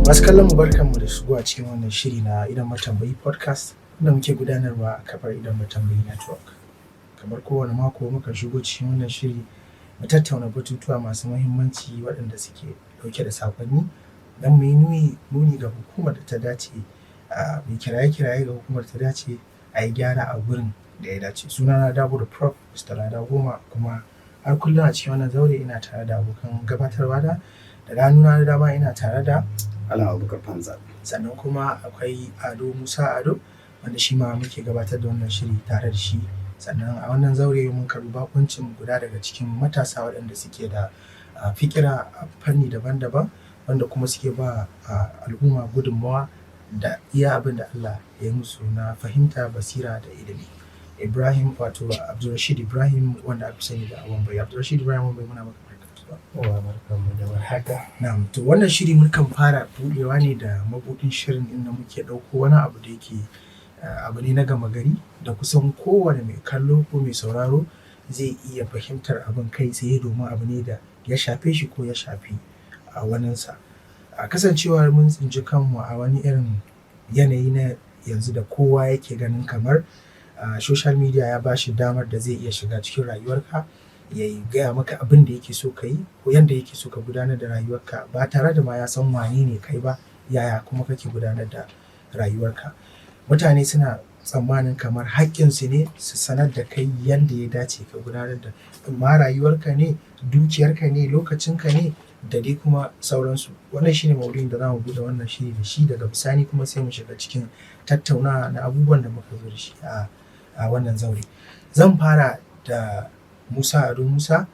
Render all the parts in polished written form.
Masu kallon mu barkanmu da shigowa cikin wannan shiri na Idon Matambayi podcast da muke gudanarwa a kafar Idon Matambayi network. Kamar kowane mako muka shigo cikin wannan shiri mu tattauna batutuwa masu muhimmanci waɗanda suke ɗauke da saƙonni don mu yi nuni ga hukumar da ta dace mu kiraye-kiraye ga hukumar ta dace a yi gyara a gurin da ya dace. Sunana Dabo da Prof. Mr. Lada Goma kuma har kullum a cikin wannan zaure ina tare da abokan gabatarwa da hannuna na dama ina tare da Abubakar Fanza. Sannan kuma akwai Ado Musa Ado wanda shi ma muke gabatar da wannan shiri tare da shi. Sannan a wannan zaure mun karɓi bakuncin guda daga cikin matasa waɗanda suke da fikira a fanni daban-daban wanda kuma suke ba al'umma gudunmawa da iya abin da Allah ya yi musu na fahimta, basira da ilimi. Ibrahim wato Abdulrashid Ibrahim wanda aka sani da Wambai. Abdulrashid Ibrahim Wambai muna maka barkanmu da warhaka. Na'am, to wannan shiri mukan fara buɗewa ne da mabuɗin shirin inda muke ɗauko wani abu da yake abu ne na gama gari da kusan kowane mai kallo ko mai sauraro zai iya fahimtar abin kai tsaye domin abu ne da ya shafe shi ko ya shafi waninsa. A kasancewar mun tsinci kanmu a wani irin yanayi na yanzu da kowa yake ganin kamar social media ya ba shi damar da zai iya shiga cikin rayuwarka ya gaya maka abin da yake so ka yi ko yadda yake so ka gudanar da rayuwarka ba tare da ma ya san wane ne kai ba, yaya kuma kake gudanar da rayuwarka. Mutane suna tsammanin kamar haƙƙinsu ne su sanar da kai yadda ya dace ka gudanar da ma rayuwarka ne, dukiyarka ne, lokacinka ne da dai kuma sauransu. Wannan shine maudu'in da za mu buɗe wannan shiri da shi, daga bisani kuma sai mu shiga cikin tattaunawa na abubuwan da muka zo da shi a wannan zaure. Zan fara da Musa Ado Musa,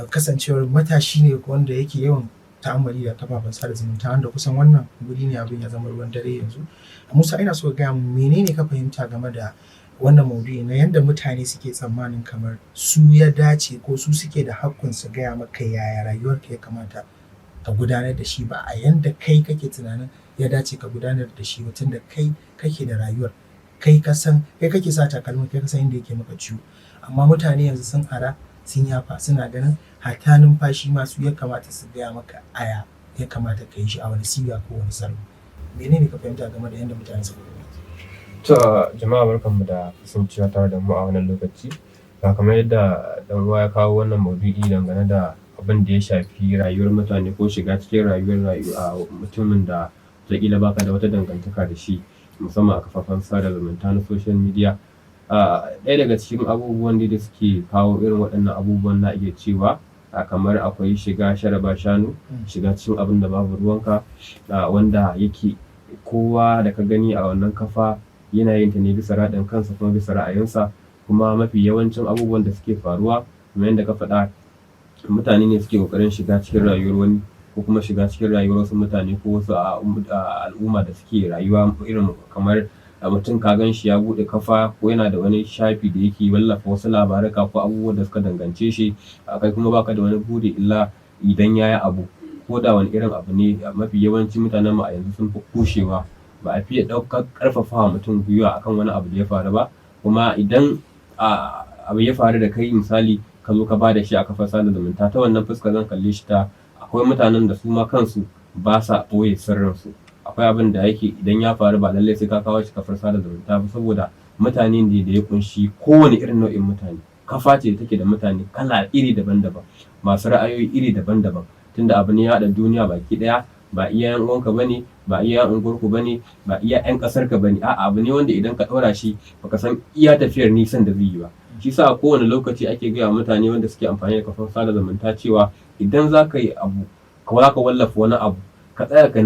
kasancewar matashi ne wanda yake yawan ta'ammali da kafafen sada zumunta wanda kusan wannan guri ne abin ya zama ruwan dare yanzu. Musa, ina so ka gaya min menene ka fahimta game da wannan maudu'i na yadda mutane suke tsammanin kamar su ya dace ko su suke da haƙƙin su gaya maka yaya rayuwarka ya kamata ka gudanar da shi ba a yanda kai kake tunanin ya dace ka gudanar da shi ba, tunda kai kake da rayuwar, kai kake sa takalmin, kai ka san inda yake maka ciwo. Amma mutane yanzu sun ara sun yafa suna ganin hatta numfashi ma su ya kamata su gaya maka aya ya kamata ka yi shi a wani siga ko wani salo. Menene ka fahimta game da yadda mutane suka fahimta? To jama'a barkanmu da kasancewa tare da mu a wannan lokaci. Kamar yadda dan uwa ya kawo wannan maudu'i dangane da abin da ya shafi rayuwar mutane ko shiga cikin rayuwar mutumin da wataƙila baka da wata dangantaka da shi musamman a kafafen sada zumunta na social media. Ɗaya daga cikin abubuwan da suke kawo irin waɗannan abubuwan na iya cewa kamar akwai shiga sharaba shanu, shiga cikin abin da babu ruwanka, wanda yake kowa da ka gani a wannan kafa yana yin ta ne bisa raɗin kansa kuma bisa ra'ayinsa. Kuma mafi yawancin abubuwan da suke faruwa kamar yadda ka faɗa, mutane ne suke ƙoƙarin shiga cikin rayuwar wani ko kuma shiga cikin rayuwar wasu mutane ko wasu al'umma da suke rayuwa irin kamar mutum ka gan shi ya buɗe kafa ko yana da wani shafi da yake wallafa wasu labaruka ko abubuwan da suka dangance shi, kai kuma baka da wani buri illa idan ya yi abu ko da wani irin abu ne. Mafi yawanci mutanen mu a yanzu sun fi kushewa, ba a fiye ɗaukar ƙarfafawa mutum gwiwa akan wani abu da ya faru ba. Kuma idan abu ya faru da kai misali ka zo ka ba da shi a kafar sada zumunta, ta wannan fuska zan kalle shi ta akwai mutanen da su ma kansu ba sa ɓoye sirrinsu. Akwai abin da yake idan ya faru ba lallai sai ka kawo shi kafar sada zumunta ba, saboda mutane ne da ya kunshi kowane irin nau'in mutane. Kafa ce da take da mutane kala iri daban-daban, masu ra'ayoyi iri daban-daban, tunda abu ne ya haɗa duniya baki ɗaya. Ba iya yan uwanka bane, ba iya yan unguwarku bane, ba iya yan ƙasarka bane, a'a abu ne wanda idan ka ɗora shi baka san iya tafiyar nisan da zai yi ba. Shi sa a kowane lokaci ake gaya wa mutane wanda suke amfani da kafar sada zumunta cewa idan za ka yi abu ko za ka wallafa wani abu, ka tsaya kai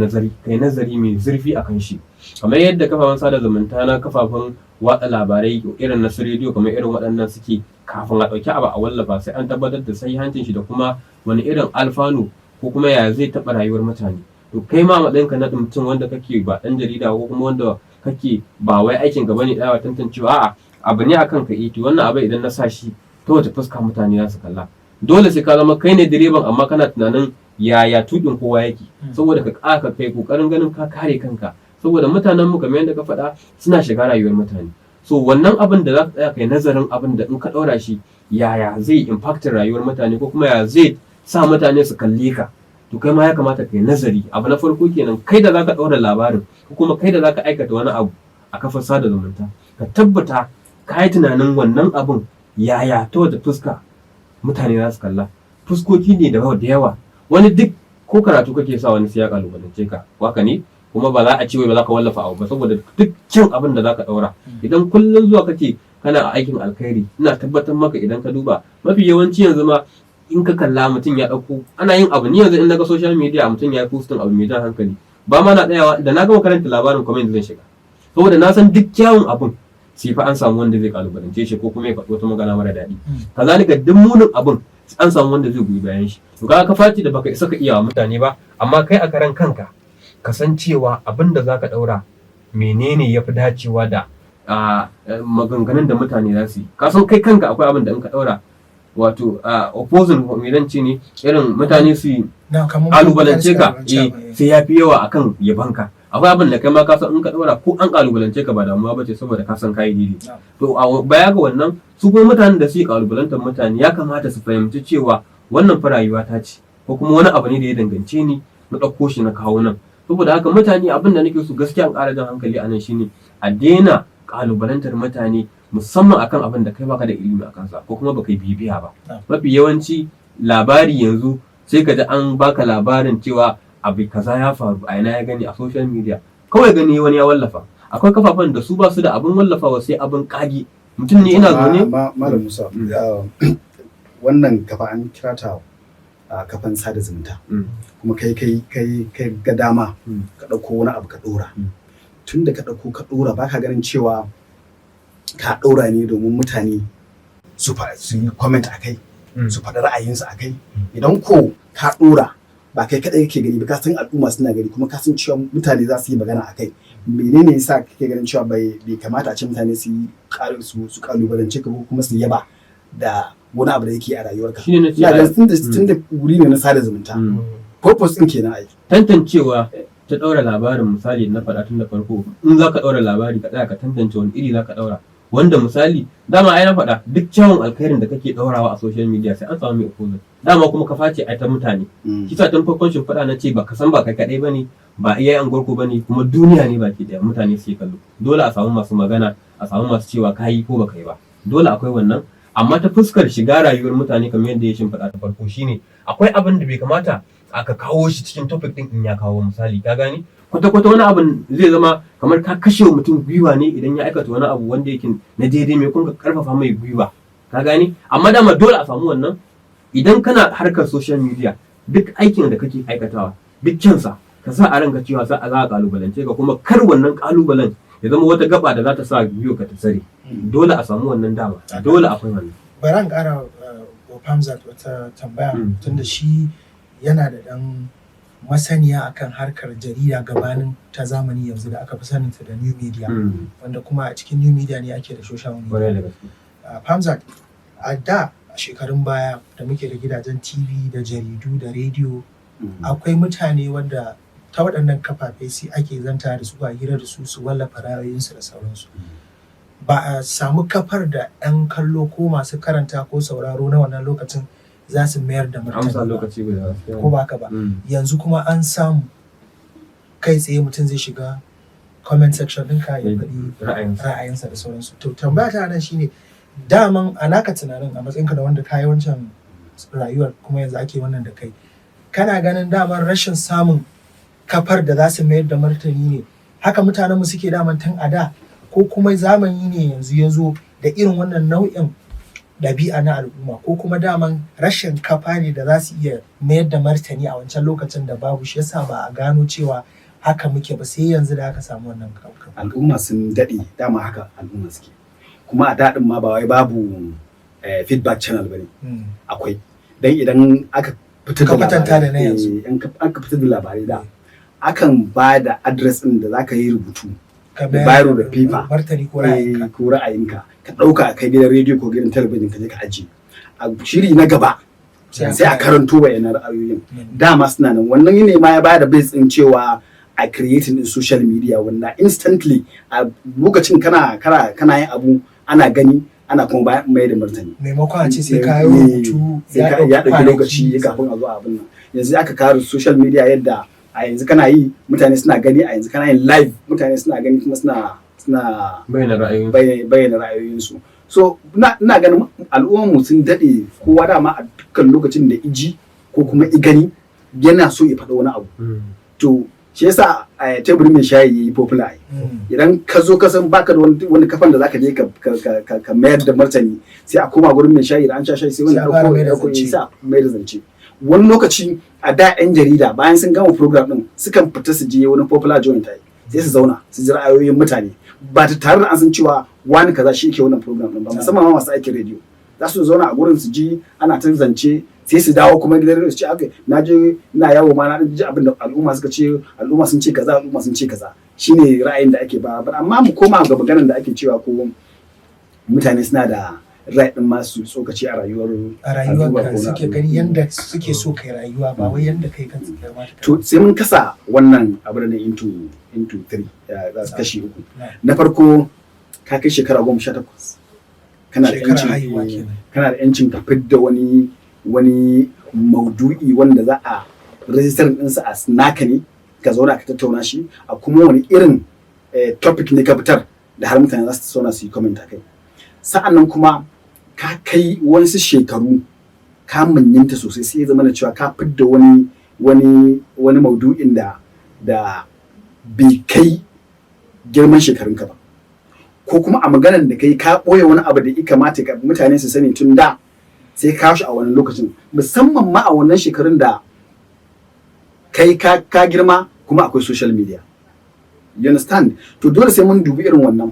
nazari mai zurfi a kan shi. Kamar yadda kafafen sada zumunta na kafafen watsa labarai irin na su rediyo kamar irin waɗannan suke, kafin a ɗauki abu a wallafa sai an tabbatar da sahihancin shi da kuma wani irin alfanu ko kuma ya zai taɓa rayuwar mutane. To kai ma matsayinka na mutum wanda kake ba ɗan jarida ko kuma wanda kake ba wai aikin gaba ne ɗaya tantancewa, a'a abu ne akan ka to wannan abu idan na sa shi ta wace fuska mutane za su kalla. Dole sai ka zama kai ne direban amma kana tunanin yaya tuƙin kowa yake, saboda ka kai ƙoƙarin ganin ka kare kanka, saboda mutanen mu kamar yadda ka faɗa suna shiga rayuwar mutane. So wannan abin da za ka tsaya kai nazarin abin da in ka ɗaura shi yaya zai impactin rayuwar mutane ko kuma ya zai sa mutane su kalle ka to kai ma ya kamata kai nazari. Abu na farko kenan, kai da zaka ɗaura labarin ko kuma kai da zaka aikata wani abu a kafar sada zumunta, ka tabbata ka yi tunanin wannan abun yaya ta wata fuska mutane za su kalla. Fuskoki ne da yawa, wani duk ko karatu kake sa wani sai ya kalubalance ka, waka ne, kuma ba za a ce wai ba za ka wallafa abu ba saboda duk kyan abin da za ka ɗaura. Idan kullum zuwa kake kana a aikin alkhairi, ina tabbatar maka idan ka duba mafi yawanci yanzu ma in ka kalla mutum ya ɗauko ana yin abu, ni yanzu in naga social media mutum ya yi postin abu mai jan hankali, ba ma na tsayawa da na gama karanta labarin comment zan shiga, saboda na san duk kyawun abun sai fa an samu wanda zai kalubalance shi ko kuma ya faɗi wata magana mara daɗi. Kazalika duk munin abun an samu wanda zai goyi bayan shi. To kaga ka faci da baka isa ka iya wa mutane ba, amma kai a karan kanka ka san cewa abin da zaka ɗaura menene ya fi dacewa da maganganun da mutane za su yi. Ka san kai kanka akwai abin da in ka ɗaura wato opposing ce ne irin mutane su kalubalance ka sai ya fi yawa akan yabanka. Akwai abin da kai ma ka san in ka ɗaura ko an kalubalance ka ba damuwa ba ce saboda ka san kayi daidai. To a baya ga wannan, su kuma mutanen da su yi kalubalantar mutane ya kamata su fahimci cewa wannan fa rayuwa ta ce ko kuma wani abu ne da ya dangance ni na ɗauko shi na kawo nan. Saboda haka mutane abin da nake so gaskiya an ƙara jan hankali a nan shine a daina kalubalantar mutane musamman akan abin da kai baka da ilimi a kansa ko kuma baka yi bibiya ba. Mafi yawanci labari yanzu sai ka ji an baka labarin cewa abu kaza ya faru a ina ya gani a social media, kawai gani wani ya wallafa. Akwai kafafen da su ba su da abin wallafawa sai abin kage. Mutum ne ina zaune Malam Musa, wannan kafa an kira ta kafan sada zumunta, kuma kai ga dama ka ɗauko wani abu ka ɗora. Tun da ka ɗauko ka ɗora, ba ka ganin cewa ka ɗora ne domin mutane su yi comment a kai, su faɗi ra'ayinsu a kai. Idan ko ka ɗora ba kai kaɗai kake gani ba, ka san al'umma suna gani, kuma ka san cewa mutane za su yi magana a kai, menene yasa kake ganin cewa bai kamata a ce mutane su yi su kalubalance ka ko kuma su yaba da wani abu da yake a rayuwarka? Tun da wuri ne na sada zumunta, purpose ɗin kenan ai. Tantancewa ta ɗaura labarin, misali na faɗa tun da farko, in za ka ɗaura labari ka tsaya ka tantance wani iri za ka ɗaura. Wanda misali dama ai na faɗa duk kyawun alkhairin da kake ɗaurawa a social media sai an samu mai opposite. Dama kuma ka face ai ta mutane. Kisa tun farkon shin faɗa na ce ba ka san ba kai kaɗai ba ne, ba iya yan gwarko ba ne, kuma duniya ne baki ɗaya mutane suke kallo. Dole a samu masu magana, a samu masu cewa ka yi ko ba ka yi ba. Dole akwai wannan. Amma ta fuskar shiga rayuwar mutane kamar yadda ya shimfiɗa ta farko shine akwai abin da bai kamata aka kawo shi cikin topic ɗin in ya kawo misali, ka gani? Kwata-kwata wani abin zai zama kamar ka kashe wa mutum gwiwa ne idan ya aikata wani abu wanda yake na daidai, mai kun ka karfafa mai gwiwa, ka gani? Amma dama dole a samu wannan. Idan kana harkar social media, duk aikin da kake aikatawa duk kyansa ka sa a ranka cewa za a kalubalance ka, kuma kar wannan kalubalen ya zama wata gaba da za ta sa biyo ka ta tsare. Dole a samu wannan dama, dole akwai wannan. Bari an ƙara wa Hamzat wata tambaya, tunda shi yana da ɗan masaniya akan harkar jarida gabanin ta zamani yanzu da aka fi saninta da new media, wanda kuma a cikin new media ne ake da social media. Hamzat, a da shekarun baya da muke da gidajen TV da jaridu da rediyo, akwai mutane wanda ta waɗannan kafafe sai ake zanta da su, a hira da su, su wallafa ra'ayoyinsu da sauransu. Ba a samu kafar da 'yan kallo ko masu karanta ko sauraro na wannan lokacin za su mayar da martani ba, ko ba ka ba. Yanzu kuma an samu kai tsaye mutum zai shiga comment section ɗinka ya faɗi ra'ayinsa da sauransu. To tambaya ta nan shine, daman a naka tunanin a matsayinka da wanda ka yi wancan rayuwar kuma yanzu ake wannan da kai, kana ganin daman rashin samun kafar da za su mayar da martani ne haka mutanenmu suke daman tun a da, ko kuma zamani ne yanzu ya zo da irin wannan nau'in ɗabi'a na al'umma, ko kuma daman rashin kafa ne da za su iya mayar da martani a wancan lokacin da babu shi yasa ba a gano cewa haka muke ba sai yanzu da aka samu wannan kafa? Al'umma sun daɗe dama haka al'umma suke, kuma a daɗin ma ba wai babu feedback channel ba ne, akwai. Dan idan aka fitar da labarai, aka fitar da labarai da akan ba da address ɗin da za ka yi rubutu da bayaro da paper, martani ko ra'ayinka ka ɗauka a kai gidan rediyo ko gidan talabijin ka je ka ajiye a shiri na gaba, sai a karanto bayanan ra'ayoyin. Dama suna nan. Wannan ne ma ya bada base ɗin cewa a creating din social media, wanda instantly a lokacin kana yin abu ana gani, ana kuma mai da martani maimakon a ce sai ka yi rubutu ya ɗauki lokaci kafin a zo abin nan. Yanzu aka kawo social media yadda a yanzu kana yi mutane suna gani, a yanzu kana yin live mutane suna gani kuma suna bayyana ra'ayoyinsu. So ina ganin al'ummar mu sun daɗe kowa dama a dukkan lokacin da iji ko kuma igani yana so ya faɗa wani abu. To shi yasa teburin mai shayi yayi popular. Idan ka zo ka san baka da wani kafan da zaka je ka mayar da martani, sai a koma gurin mai shayi da an sha shayi sai wani dauko sa mai da zance. Wani lokaci a da yan jarida bayan sun gama program din sukan fita su je wani popular joint sai su zauna su ji ra'ayoyin mutane ba tare da an san cewa wani kaza shi yake wannan program din ba, musamman ma masu aikin rediyo. Za su zauna a gurin su ji ana ta zance sai su dawo kuma gidan rediyo su ce aka na je ina yawo ma na ji abin da al'umma suka ce, al'umma sun ce kaza, al'umma sun ce kaza. Shine ra'ayin da ake ba. Amma mu koma ga maganar da ake cewa ko mutane suna da right din masu tsokaci a rayuwar ka suke gani yanda suke so kai rayuwa ba wai yanda kai kanka kai ma. To sai mun kasa wannan abin da into 3 kashi 3. Na farko ka kai shekara 18 kana da yancin ka fidda wani maudu'i wanda za a register ɗinsa a naka ne ka zauna ka tattauna shi a kuma wani irin topic ne ka fitar da har mutane za su zauna su yi comment akai. Sa'annan kuma ka kai wasu shekaru ka manyanta sosai sai ya zama da cewa ka fidda wani maudu'in da bai kai girman shekarunka ba, ko kuma a maganar da kai ka ɓoye wani abu da ya kamata mutane su sani tun da sai ka shi a wannan lokacin, musamman ma a wannan shekarun da kai ka girma kuma akwai social media. You understand? To dole sai mun dubi irin wannan.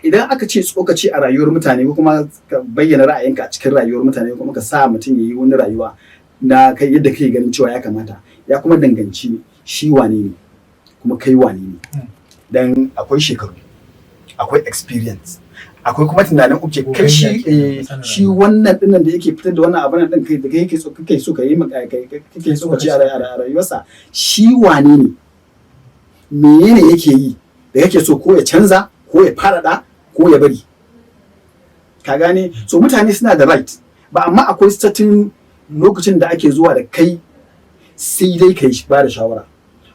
Idan aka ce tsokaci a rayuwar mutane ko kuma ka bayyana ra'ayinka a cikin rayuwar mutane ko kuma ka sa mutum ya yi wani rayuwa na kai yadda kake ganin cewa ya kamata, ya kuma danganci shi wane ne kuma kai wane ne. Dan akwai shekaru, akwai experience, akwai kuma tunanin uke kai shi wannan dinnan da yake fitar da wannan abin din kai da kake so ka yi kake so ka ci a rayuwarsa, shi wane ne, menene yake yi da yake so ko ya canza ko ya faɗaɗa ko ya bari. Ka gane? So mutane suna da right, ba amma akwai certain lokacin da ake zuwa da kai sai dai kai ba da shawara.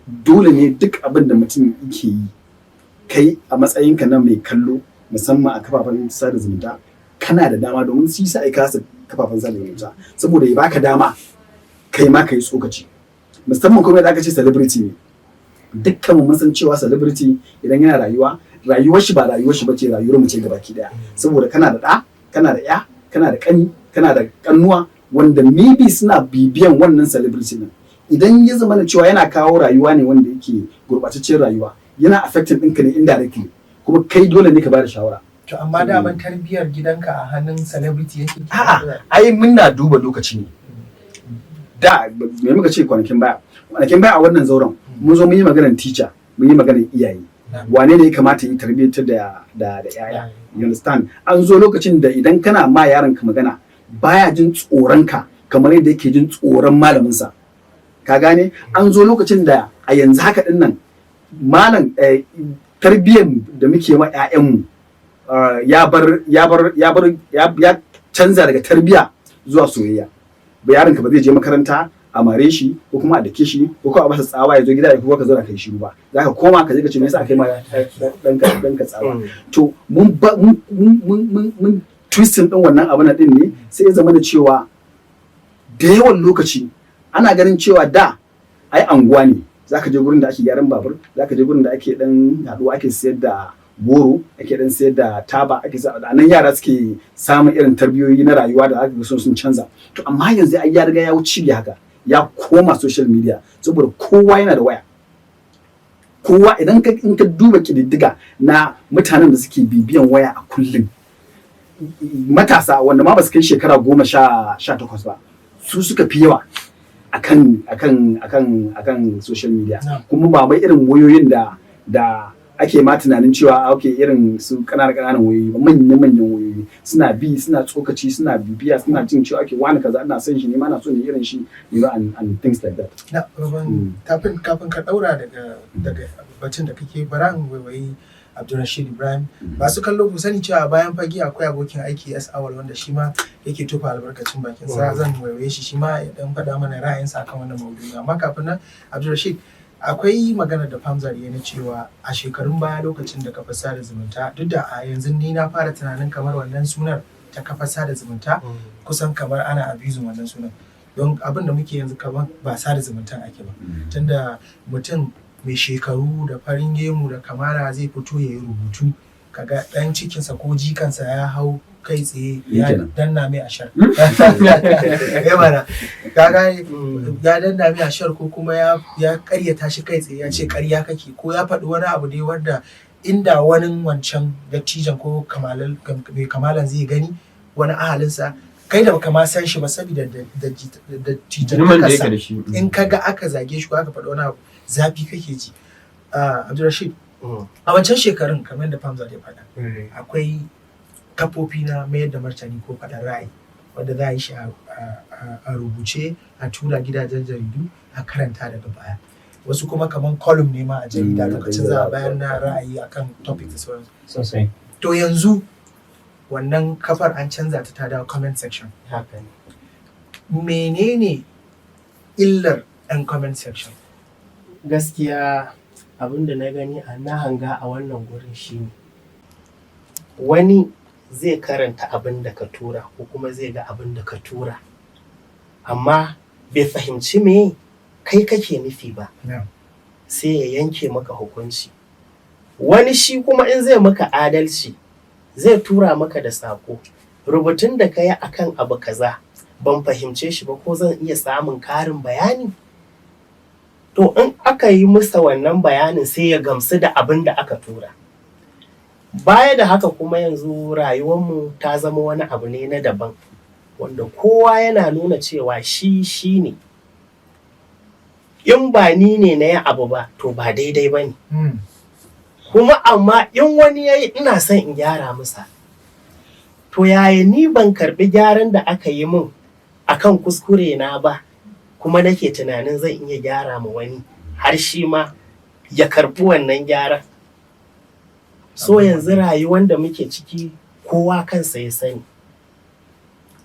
Dole ne duk abin da mutum yake yi kai a matsayinka na mai kallo, musamman a kafafen sada zumunta, kana da dama, domin shi sa kasa kafafen sada zumunta saboda ya baka dama kai ma kai tsokaci, musamman kuma da aka ce celebrity ne. Dukkan mun san cewa celebrity idan yana rayuwar shi ba rayuwar shi bace, rayuwar mu ce gabaki daya, saboda kana da ɗa, kana da ya, kana da kani, kana da kannuwa wanda maybe suna bibiyan wannan celebrity din. Idan ya zama cewa yana kawo rayuwa ne wanda yake gurbataccen rayuwa, yana affecting ɗinka ne indirectly, kuma kai dole ne ka bada shawara. To amma daman tarbiyyar gidanka a hannun celebrity yake? A'a, ai muna duba lokaci ne. Da me muka ce kwanakin baya a wannan zauren mun zo mun yi maganar teacher, mun yi maganar iyaye. Wane ne ya kamata yi tarbiyyar da yaya? You understand? An zo lokacin da idan kana ma yaron ka magana baya jin tsoron ka kamar yadda yake jin tsoron malamin sa. Ka gane? An zo lokacin da a yanzu haka din nan malam tarbiyyar da muke ma ƴaƴanmu ya canza daga tarbiyya zuwa soyayya. Yaron ka ba zai je makaranta a mare shi ko kuma a dake shi ko kuma a masa tsawa ya zo gida ya kuma ka zo kai shi ba, zaka koma ka je ka ce me yasa kai ma danka tsawa. To mun twisting din wannan abin din ne sai ya zama da cewa da yawan lokaci ana ganin cewa da ai anguwa ne, zaka je gurin da ake gyaran babur, zaka je gurin da ake dan haduwa ake sayar da goro, ake dan sayar da taba, ake sa nan yara suke samun irin tarbiyoyi na rayuwa da aka so sun canza. To amma yanzu ai ya riga ya wuce haka, ya koma social media saboda kowa yana da waya. Kowa idan in ka duba kididdiga na mutanen da suke bibiyan waya a kullum, matasa wanda ma ba su kai shekara 18 ba, su suka fi yawa akan social media. Kuma ba mai irin wayoyin da ake ma tunanin cewa irin su ƙananan wayoyi ba, manyan wayoyi suna suna tsokaci, suna bibiya, suna jin cewa wani kaza ina son shi ne ma na so ne irin shi, and things like that. Kafin ka daura daga bacin da kake bara in waiwayi Abdulrashid Ibrahim. Masu kallo ku sani cewa bayan fage akwai abokin aiki S Awal wanda shi ma yake tofa albarkacin bakin sa. Zan waiwaye shi ma ya dan faɗa mana ra'ayinsa akan wannan maudu'i. Amma kafin nan Abdulrashid, akwai magana da Famzar ya na cewa a shekarun baya lokacin da kafar sada zumunta, duk da a yanzu ni na fara tunanin kamar wannan sunar ta kafar sada zumunta kusan kamar ana abusing wannan sunan, don abin da muke yanzu kamar ba sada zumuntan ake ba, tunda mutum mai shekaru da farin gemu da kamara zai fito ya yi rubutu, kaga dan cikinsa ko jikansa ya hau kai tsaye ya danna mai ashar ya mana kaga ya danna mai ashar, ko kuma ya karyata shi kai tsaye ya ce karya kake, ko ya faɗi wani abu ne wanda inda wani wancan dattijan ko mai kamalan zai gani wani ahalinsa kai da baka ma san shi ba saboda dattijan kasa, in kaga aka zage shi ko aka faɗi wani abu zafi kake ji. Abdulrashid, a wancan shekarun kamar da Famza ya faɗa akwai kafofi na mayar da martani ko faɗar ra'ayi wanda za a yi shi a rubuce a tura gidajen jaridu a karanta daga baya, wasu kuma kamar column ne ma a jarida lokacin za a bayar na ra'ayi akan topic da sauransu sosai. To yanzu wannan kafar an canza ta dawo comment section. Haka ne. Menene illar ɗan comment section? Gaskiya abinda na gani na hanga a wannan gurin shine wani zai karanta abin da ka tura ko kuma zai ga abin da ka tura, amma bai fahimci me kai kake nufi ba, sai ya yanke maka hukunci. Wani shi kuma in zai maka adalci zai tura maka da sako, rubutun da ka yi akan abu kaza ban fahimce shi ba, ko zan iya samun karin bayani. To in aka yi musa wannan bayanin sai ya gamsu da abin da aka tura. Baya da haka kuma yanzu rayuwarmu ta zama wani abu ne na daban, wanda kowa yana nuna cewa shi ne. In ba ni ne na yi abu ba to ba daidai ba ne. Kuma amma in wani ya yi ina son in gyara masa. To yaya ni ban karɓi gyaran da aka yi min akan kuskure na ba, kuma nake tunanin zan iya gyara ma wani har shi ma ya karɓi wannan gyaran. So yanzu rayuwar da muke ciki kowa kansa ya sani.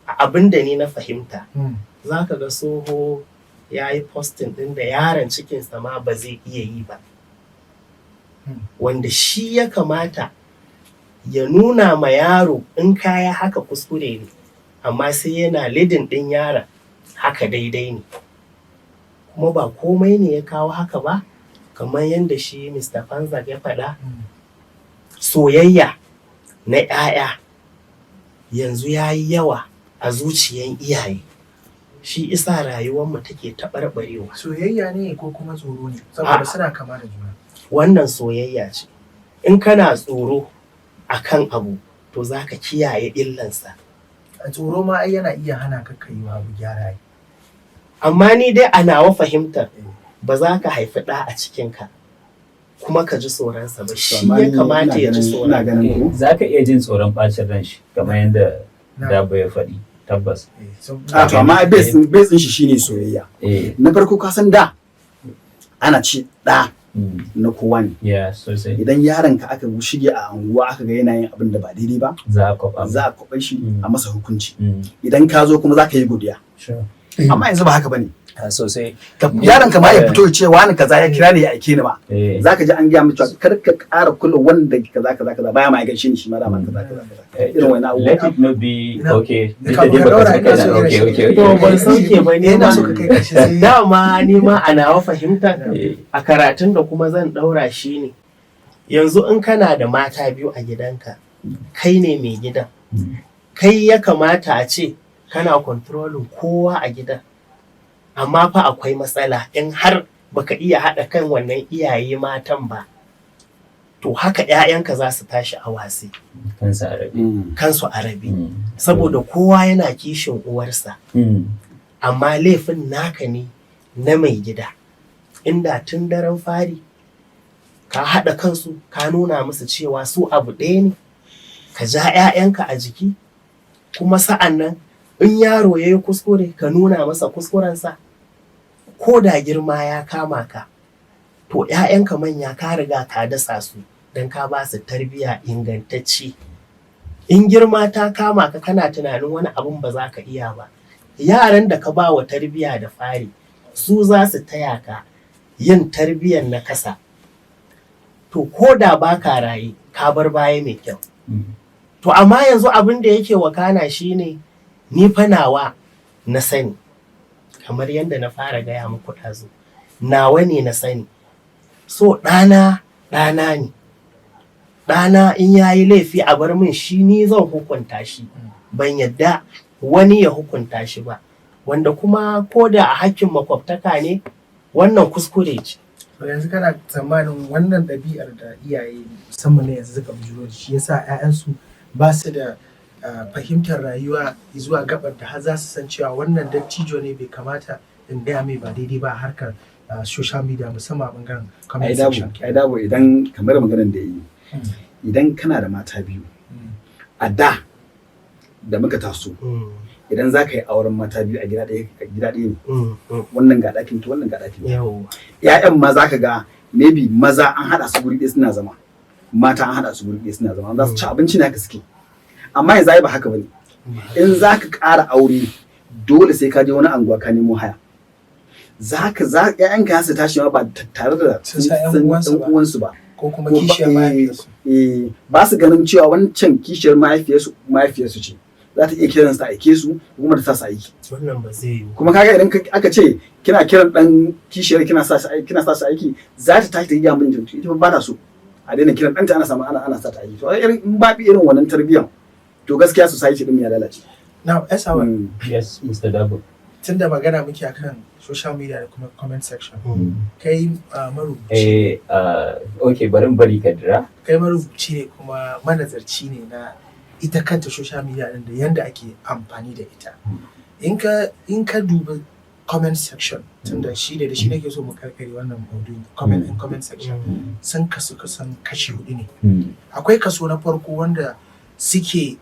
Abin da ni na fahimta, za ka ga tsoho ya yi posting ɗin da yaron cikinsa ma ba zai iya yi ba. Wanda shi ya kamata ya nuna ma yaro in kaya haka kuskure ne, amma sai yana lidin ɗin yaron haka daidai ne. Kuma ba komai ne ya kawo haka ba, kamar yadda shi Mr. Fanzak ya faɗa, soyayya na 'ya'ya yanzu ya yi yawa a zuciyan iyaye, shi isa rayuwarmu take taɓarɓarewa. Soyayya ne ko kuma tsoro ne? Saboda suna kama da juna. Wannan soyayya ce. In kana tsoro akan abu to za ka kiyaye illansa. A tsoro ma ai yana iya hana ka kai wa abu gyara. Amma ni dai a nawa fahimtar ba za ka haifi ɗa a cikinka kuma ka ji tsoronsa ba, shi ya kamata ya ji tsoron. Za ka iya jin tsoron ɓacin ran shi kamar yadda Dabo ya faɗi, tabbas. Amma base ɗin shi shine soyayya. Na farko ka san da ana ce ɗa na kowa ne. Idan yaron ka aka shige a anguwa aka ga yana yin abin da ba daidai ba, za a kwaɓa shi a masa hukunci. Idan ka zo kuma za ka yi godiya. Amma yanzu ba haka bane. Sosai. Yaron ka ma ya fito ya ce wani kaza ya kira ne ya aike ni ma. Zaka ji an gaya mu cewa kar ka ƙara kula wanda kaza baya ma ya gaishe ni shi ma da man kaza. Irin wannan abubuwa. Let it not be okay. To ban sauke ba ne ma. Dama ni ma a nawa fahimta a karatun da kuma zan ɗaura shi ne. Yanzu in kana da mata biyu a gidanka, kai ne mai gidan. Kai ya kamata a ce kana kontrolin kowa a gidan. Amma fa akwai matsala in har baka iya haɗa kan wannan iyaye matan ba, to haka 'ya'yanka za su tashi a wasi. Kansu a rabe. Saboda kowa yana kishin uwarsa. Amma laifin naka ne na mai gida. Inda tun daren fari ka haɗa kansu ka nuna musu cewa su abu ɗaya ne, ka ja 'ya'yanka a jiki, kuma sa'an nan in yaro ya yi kuskure ka nuna masa kuskurensa. Ko da girma ya kama ka, to 'ya'yanka manya ka riga ka dasa su don ka ba su tarbiyya ingantacce. In girma ta kama ka kana tunanin wani abun ba za ka iya ba, yaran da ka ba wa tarbiyya da fari su za su taya ka yin tarbiyyar na kasa. To ko da ba ka raye ka bar baya mai kyau. To amma yanzu abin da yake wakana shine ni fa nawa na sani, kamar yadda na fara gaya muku ɗazu, nawa ne na sani. So ɗana ne, ɗana in ya yi laifi a bar min shi, ni zan hukunta shi, ban yadda wani ya hukunta shi ba, wanda kuma ko da a hakkin makwabtaka ne wannan kuskure ce. yanzu kana tsammanin wannan ɗabi'ar da iyaye musamman na yanzu suka bujuro da shi yasa 'ya'yansu ba su da fahimtar rayuwa zuwa gabar da har za su san cewa wannan dattijo ne bai kamata in gaya mai ba daidai ba a harkar social media musamman a bangaren comment section. Ai dabo idan kamar maganar da yi idan kana da mata biyu a da muka taso idan za ka yi auren mata biyu a gida ɗaya ne wannan ga ɗakin ta wannan ga ɗakin ta. Ya'yan ma za ka ga maybe maza an haɗa su guri ɗaya suna zama, mata an haɗa su guri ɗaya suna zama, za su ci abinci ne haka suke. Amma yanzu ai ba haka bane. In za ka ƙara aure dole sai ka je wani anguwa ka nemo haya. ‘Ya'yanka su tashi ma ba tare da ɗan uwansu ba. Ko kuma kishiyar mahaifiyarsu. Ba su ganin cewa wancan kishiyar mahaifiyarsu ce. Za ta iya kiran su aike su kuma ta sa su aiki. Wannan ba zai yiwu. Kuma kaga idan aka ce kina kiran dan kishiyar kina sa su aiki za ta tashi ta yi jami'in jintu ita ba ta so a daina kiran ɗanta ana sa ta aiki. To in ba bi irin wannan tarbiyyar to gaskiya society din ya lalace. Now Esawa. Yes, Mr. Dabo. Tunda magana muke akan social media da kuma comment section. Kai marubuci. Okay, bari ka dira. Kai marubuci ne kuma manazarci ne na ita kanta social media din da yanda ake amfani da ita. In ka duba comment section tunda shi da shi nake so mu karkare wannan maudu'i comment section sun kasu kasan kashi 4 ne. Akwai kaso na farko wanda suke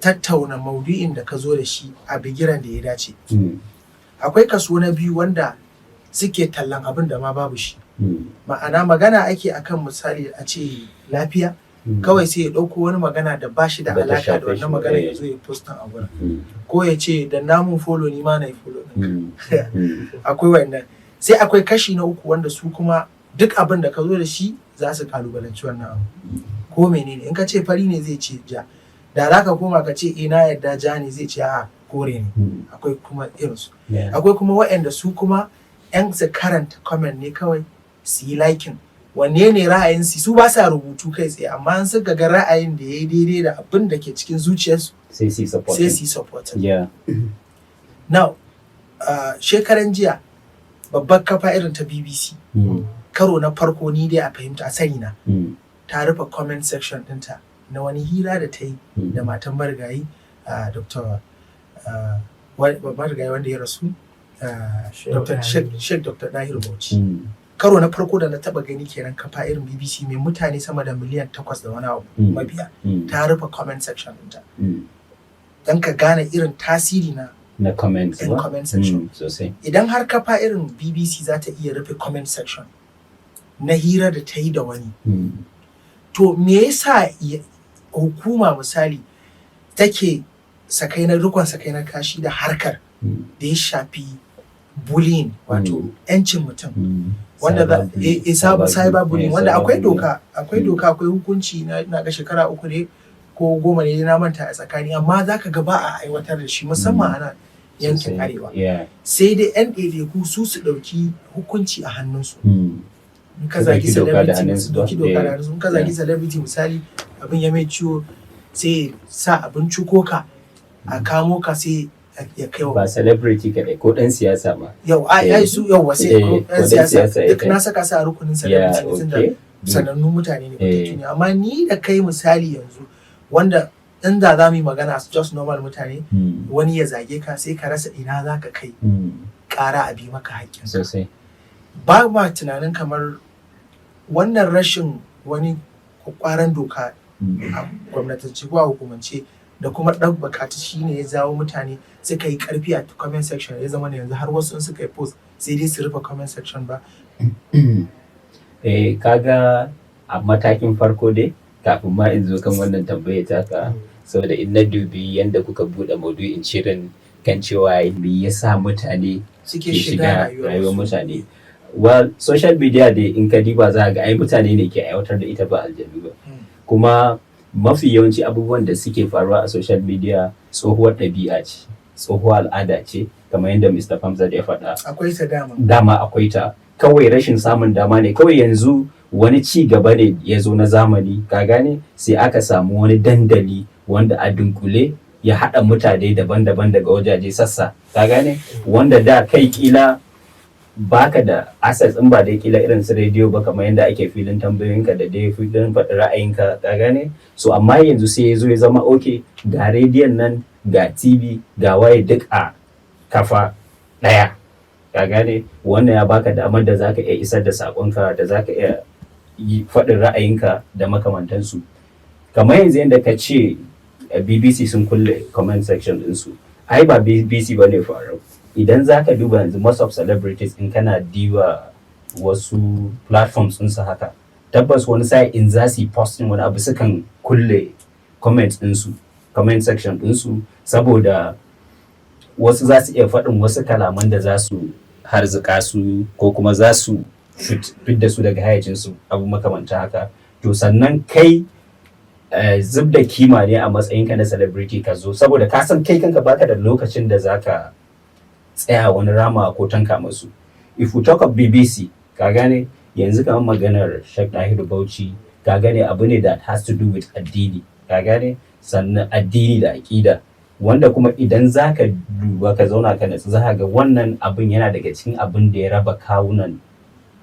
tattauna maudu'in da ka zo da shi a bigiran da ya dace. Akwai kaso na biyu wanda suke tallan abin da ma babu shi. Ma'ana magana ake akan misali a ce lafiya, kawai sai ya ɗauko wani magana da ba shi da alaka da wannan magana ya zo ya postan a wurin. Ko ya ce da namun follow ni ma na yi follow ɗinka. Akwai wannan. Sai akwai kashi na uku wanda su kuma duk abin da ka zo da shi za su kalubalanci wannan abu. Ko menene in ka ce fari ne zai ce ja. Da za ka koma ka ce ina yadda ja ne zai ce a kore ne. Akwai kuma irinsu. Akwai kuma waɗanda su kuma 'yan su karanta comment ne kawai su yi liking. Wanne ne ra'ayinsu su ba sa rubutu kai tsaye amma an suka ga ra'ayin da ya yi daidai da abin da ke cikin zuciyarsu sai su support. Now shekaran jiya babbar kafa irin ta BBC karo na farko ni dai a fahimta a sani na ta rufe comment section ɗinta na wani hira da ta yi da matan marigayi Dr. marigayi wanda ya rasu Sheikh Dr. Dahir Bauchi. Karo na farko da na taba gani kenan kafa irin BBC mai mutane sama da miliyan 8 da wani abu mabiya ta rufe comment section ɗinta. Don ka gane irin tasiri na comment section. Idan har kafa irin BBC za ta iya rufe comment section na hira da ta yi da wani. To me yasa hukuma misali take rikon sakainar kashi da harkar da ya shafi bullying wato 'yancin mutum wanda cyber bullying wanda akwai doka akwai hukunci na ga shekara 3 ne ko 10 ne na manta a tsakani amma zaka ga ba a aiwatar da shi musamman ana yankin arewa sai dai 'yan ɗaiɗaiku su ɗauki hukunci a hannunsu. In ka zagi celebrity su ɗauki doka da hannunsu. In ka zagi celebrity misali abin ya mai ciwo sai sa abin cukoka a kamo ka sai ya kai wa ba celebrity kadai ko dan siyasa ma ai su sai ko dan siyasa duk na saka sa a rukunin celebrity ne tunda sanannun mutane ne ko ne amma ni da kai misali yanzu wanda inda za mu yi magana just normal mutane wani ya zage ka sai ka rasa ina za ka kai ƙara a bi maka haƙƙin sosai ba ma tunanin kamar wannan rashin wani ƙwaran doka a gwamnatance ko a hukumance da kuma ɗan bukatu shi ne ya jawo mutane suka yi ƙarfi a comment section ya zama yanzu har wasu suka yi post sai dai su rufe comment section ba. Kaga a matakin farko dai kafin ma in zo kan wannan tambaya taka, saboda in na dubi yadda kuka buɗe maudu'in shirin kan cewa me yasa mutane suke ke shiga rayuwar wasu. mutane. Well, social media dai in ka diba za ga ai mutane ne ke aiwatar da ita ba aljanu ba. Kuma mafi yawanci abubuwan da suke faruwa a social media tsohuwar ɗabi'a ce, tsohuwar al'ada ce, kamar yadda Mr. Famzat ya faɗa. Akwai ta dama. Dama akwai ta, kawai rashin samun dama ne, kawai yanzu wani ci gaba ne ya zo na zamani, ka gane, sai aka samu wani dandali wanda a dunkule ya haɗa mutane daban-daban daga wajaje sassa, ka gane, wanda da kai kila baka da access in ba dai kila irin su rediyo ba, kamar yadda ake filin tambayoyinka da dai filin faɗi ra'ayinka, ka gane. So amma yanzu sai ya zo ya zama okay, ga rediyon nan, ga TV, ga waye duk a kafa ɗaya, ka gane. Wannan ya baka damar da zaka iya isar da saƙonka, da zaka iya faɗin ra'ayinka da makamantansu. Kamar yanzu yadda ka ce BBC sun kulle comment section ɗinsu, ai ba BBC ba ne faru. Idan za ka duba yanzu most of celebrities in kana diwa wasu platforms ɗinsu haka, tabbas wani sai in za su yi posting wani abu sukan kulle comment ɗinsu, comment section ɗinsu, saboda wasu za su iya faɗin wasu kalaman da za su harzuka su ko kuma za su fidda su daga hayacinsu, abu makamanta haka. To sannan kai zub da kima ne a matsayinka na celebrity ka zo, saboda ka san kai kanka baka da lokacin da zaka tsaya wani rama ko tanka masu. If we talk of BBC, ka gane, yanzu kamar maganar Sheikh Dahiru Bauchi, ka gane abu ne that has to do with addini, ka gane, sannan addini da aƙida, wanda kuma idan zaka duba ka zauna ka natsu za ga wannan abin yana daga cikin abin da ya raba kawunan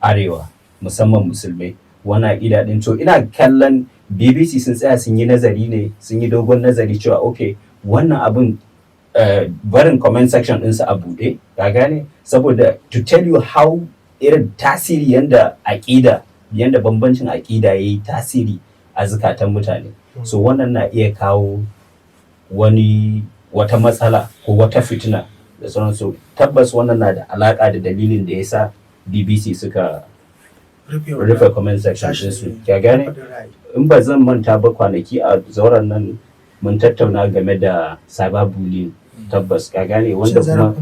arewa, musamman musulmai, wannan aƙida din. To ina kallon BBC sun tsaya sun yi nazari ne, sun yi dogon nazari cewa okay, wannan abin barin comment section ɗinsu a buɗe, ka gane, saboda to tell you how irin tasiri yanda aƙida, yanda bambancin aƙida ya yi tasiri a zukatan mutane. So wannan na iya kawo wata matsala ko wata fitina da sauransu. Tabbas wannan na da alaƙa da dalilin da ya sa BBC suka rufe comment section ɗinsu, ka gane. In ba zan manta ba, kwanaki a zauren nan mun tattauna game da cyberbullying, tabbas, ka gane, wanda kuma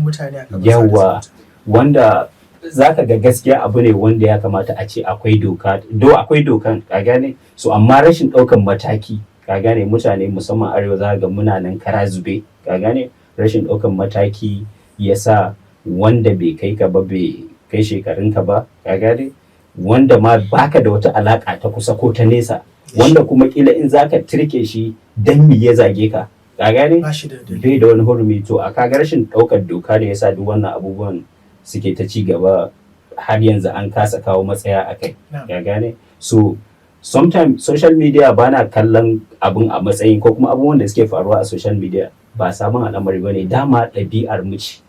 yawa, wanda zaka ga gaskiya abu ne wanda ya kamata a ce akwai doka, akwai dokan, ka gane. So amma rashin ɗaukan mataki, ka gane, mutane musamman arewa za ga muna nan kara zube, ka gane, rashin ɗaukan mataki yasa wanda bai kai ka ba, bai kai shekarunka ba, ka gane, wanda ma baka da wata alaka ta kusa ko ta nesa, wanda kuma kila in zaka tirke shi dan me ya zage ka, ka gane, bai da wani hurumi. To a kaga rashin ɗaukar doka da yasa duk wannan abubuwan suke ta ci gaba har yanzu an kasa kawo matsaya a kai, ka gane. So sometimes social media bana kallon abun a matsayin, ko kuma abubuwan da suke faruwa a social media ba sabon al'amari bane, dama ɗabi'ar mu ce,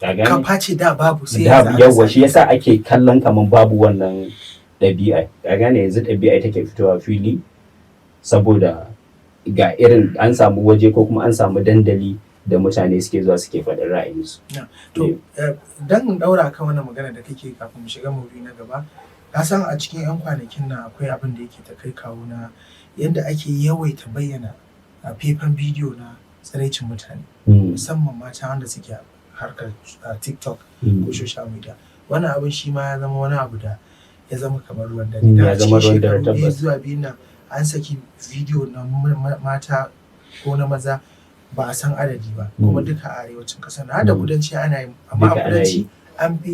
ka gane. Kafa ce da babu, sai yawa, shi yasa ake kallon kaman babu wannan ɗabi'a, ka gane. Yanzu ɗabi'a take fitowa fili saboda ga irin an samu waje ko kuma an samu dandali da mutane suke zuwa suke faɗin ra'ayinsu. To dan in ɗaura kan wannan magana da kake kafin mu shiga maudu'i na gaba, ka san a cikin 'yan kwanakin nan akwai abin da yake ta kai kawo na yadda ake yawaita bayyana a faifan bidiyo na tsiraicin mutane, musamman mata wanda suke harkar TikTok ko social media. Wannan abin shi ma ya zama wani abu da ya zama kamar ruwan dare. Ya zama ruwan dare, tabbas. Zuwa biyu nan an saki bidiyo na mata ko na maza ba a san adadi ba, kuma duka a arewacin ƙasar na da kudanci ana yi, amma a kudanci an fi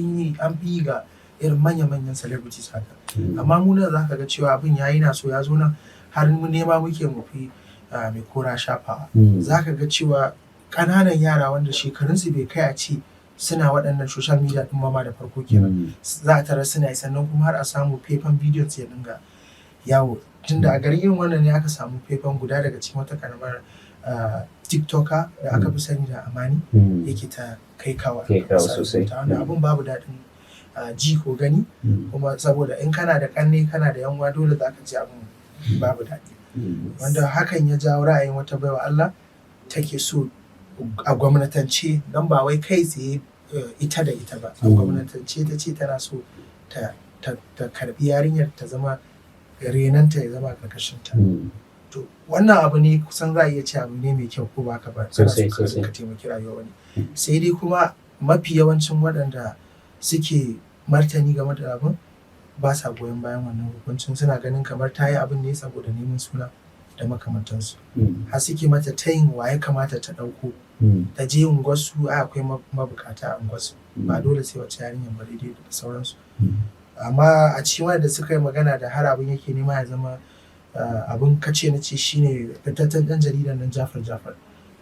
yi ga irin manya-manyan celebrities haka. Amma mu nan za ka ga cewa abin yayi na so ya zo nan har mu nema muke mu fi mai kora shafawa. Za ka ga cewa ƙananan yara wanda shekarunsu bai kai a ce suna waɗannan social media ɗin ma da farko kenan, za a tara suna yi, sannan kuma har a samu faifan bidiyon su ya dinga yawo. Tunda a garin irin wannan ne aka samu faifan guda daga cikin wata karamar tiktoker da aka fi sani da Amani, yake ta kai kawa sosai, wanda abun babu daɗin ji ko gani, kuma saboda in kana da ƙanne kana da yanwa dole za ka ji abun babu daɗi, wanda hakan ya jawo ra'ayin wata baiwa Allah take so a gwamnatance, don ba wai kai tsaye ita da ita ba, a gwamnatance ta ce tana so ta karbi yarinyar ta zama renanta ya zama karkashinta. To wannan abu ne kusan za a iya ce abu ne mai kyau ko ba ka ba kana so ka taimaki rayuwa wani. Sai dai kuma mafi yawancin waɗanda suke martani game da abin ba sa goyon bayan wannan hukuncin, suna ganin kamar ta yi abin ne saboda neman suna da makamantansu. Har suke mata tayin wa ya kamata ta ɗauko ta je unguwarsu, akwai mabukata a unguwarsu, ba dole sai wacce yarinyar ba daidai da sauransu. Amma a cikin wanda suka yi magana da har abin yake nema ya zama abin kace na ce shine fitaccen ɗan jaridan nan Jafar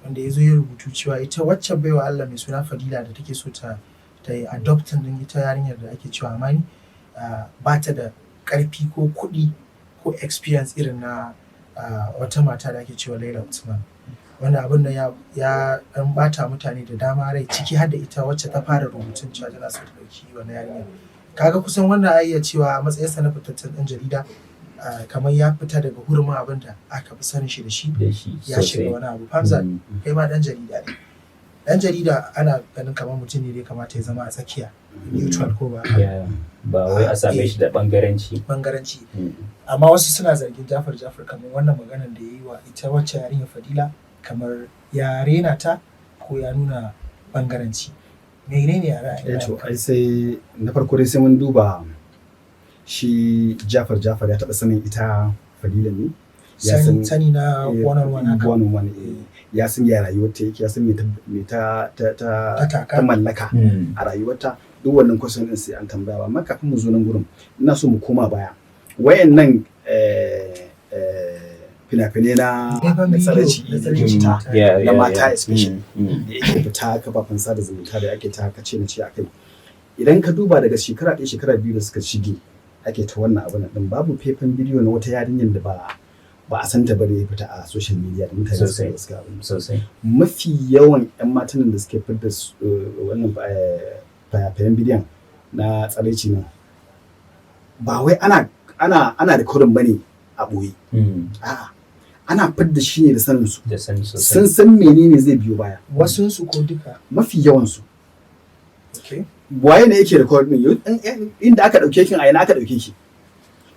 wanda ya zo ya rubutu cewa ita wacce baiwa Allah mai suna Fadila da take so ta yi adopting din ita yarinyar da ake cewa Amani, ba ta da ƙarfi ko kuɗi ko experience irin na wata mata da ake cewa Laila Usman. Wanda abin da ya ɗan bata mutane da dama rai, ciki har da ita wacce ta fara rubutun cewa tana so ta ɗauki wannan yarinyar. Kaga kusan wannan a iya cewa a matsayinsa na fitaccen ɗan jarida kamar ya fita daga hurumin abin da aka fi sanin shi da shi ya shiga wani abu. Hamza kai ma ɗan jarida ne. Ɗan jarida ana ganin kamar mutum ne da ya kamata ya zama a tsakiya, neutral ko ba wai a same shi da bangaranci. Amma wasu suna zargin Jafar kamar wannan maganar da ya yi wa ita wacce yarinya Fadila kamar ya rena ta ko ya nuna bangaranci. Menene ya ra'ayi? To ai sai na farko dai sai mun duba shi Jafar ya taɓa sanin ita Fadila ne, sani na one-on-one ya san ya rayuwarta yake, ya san me ta mallaka a rayuwarta. Duk wannan question din sai an tambaya. Amma kafin mu zo nan gurin ina so mu koma baya, wayannan fina-finai na tsaraici na mata especially da yake fita kafafen sada zumunta da ake ta kace na ce akai, idan ka duba daga shekara 1 shekara 2 da suka shige ake ta wannan abin din, babu faifan bidiyo na wata yarinyar da ba a santa ba da ya fita a social media da mutane suka abin sosai. Mafi yawan 'yan matan da suke fitar wannan fayafayen bidiyon na tsaraici nan ba wai ana da kurin bane a boye, a'a ana fidda shi ne da sanin su, sun san menene zai biyo baya. Wasun su ko duka? Mafi yawan su. Waye ne yake recording inda aka dauke kin a ina aka dauke ki?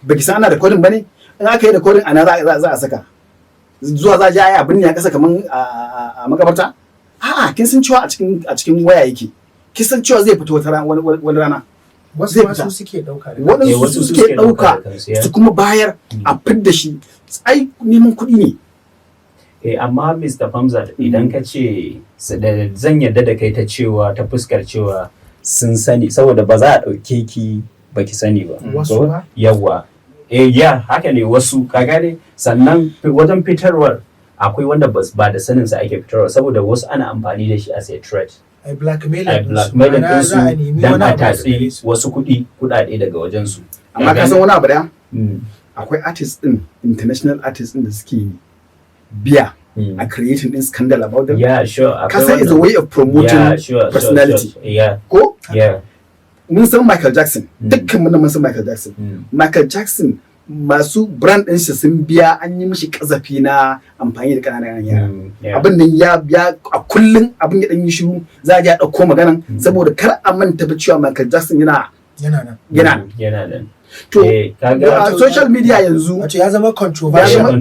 Baki san ana recording bane? In aka yi recording ana za a saka zuwa za a je a yi abin ne a kasa kaman a makabarta? A'a kin san cewa a cikin waya yake, kin san cewa zai fito wani rana. Wasu suke dauka, wasu suke dauka su kuma bayar a fidda shi. Ai neman kuɗi ne. Amma Mr. Hamza idan ka ce zan yarda da kai ta cewa ta fuskar cewa sun sani, saboda ba za a ɗauke ki baki sani ba. Wasu ba? Yawwa. Haka ne wasu, ka gane. Sannan wajen fitarwar akwai wanda ba da sanin sa ake fitarwa, saboda wasu ana amfani da shi as a threat. Ai blackmail din su dan a tatsi wasu kuɗaɗe daga wajen su. Amma ka san wani abu daya? Akwai artists din, international artists din da suke biya a creating din scandal about them. Yeah, sure. Kasa is a way of promoting personality. Yeah. Ko? Yeah. Mun san Michael Jackson. Dukkan mun san Michael Jackson. Michael Jackson masu brand din shi sun biya an yi mishi kazafi na amfani da kananan yara. Abin nan ya a kullun abin ya dan yi shiru za a je a dauko maganan saboda kar a manta da cewa Michael Jackson yana nan. To social media yanzu wato ya zama controversial.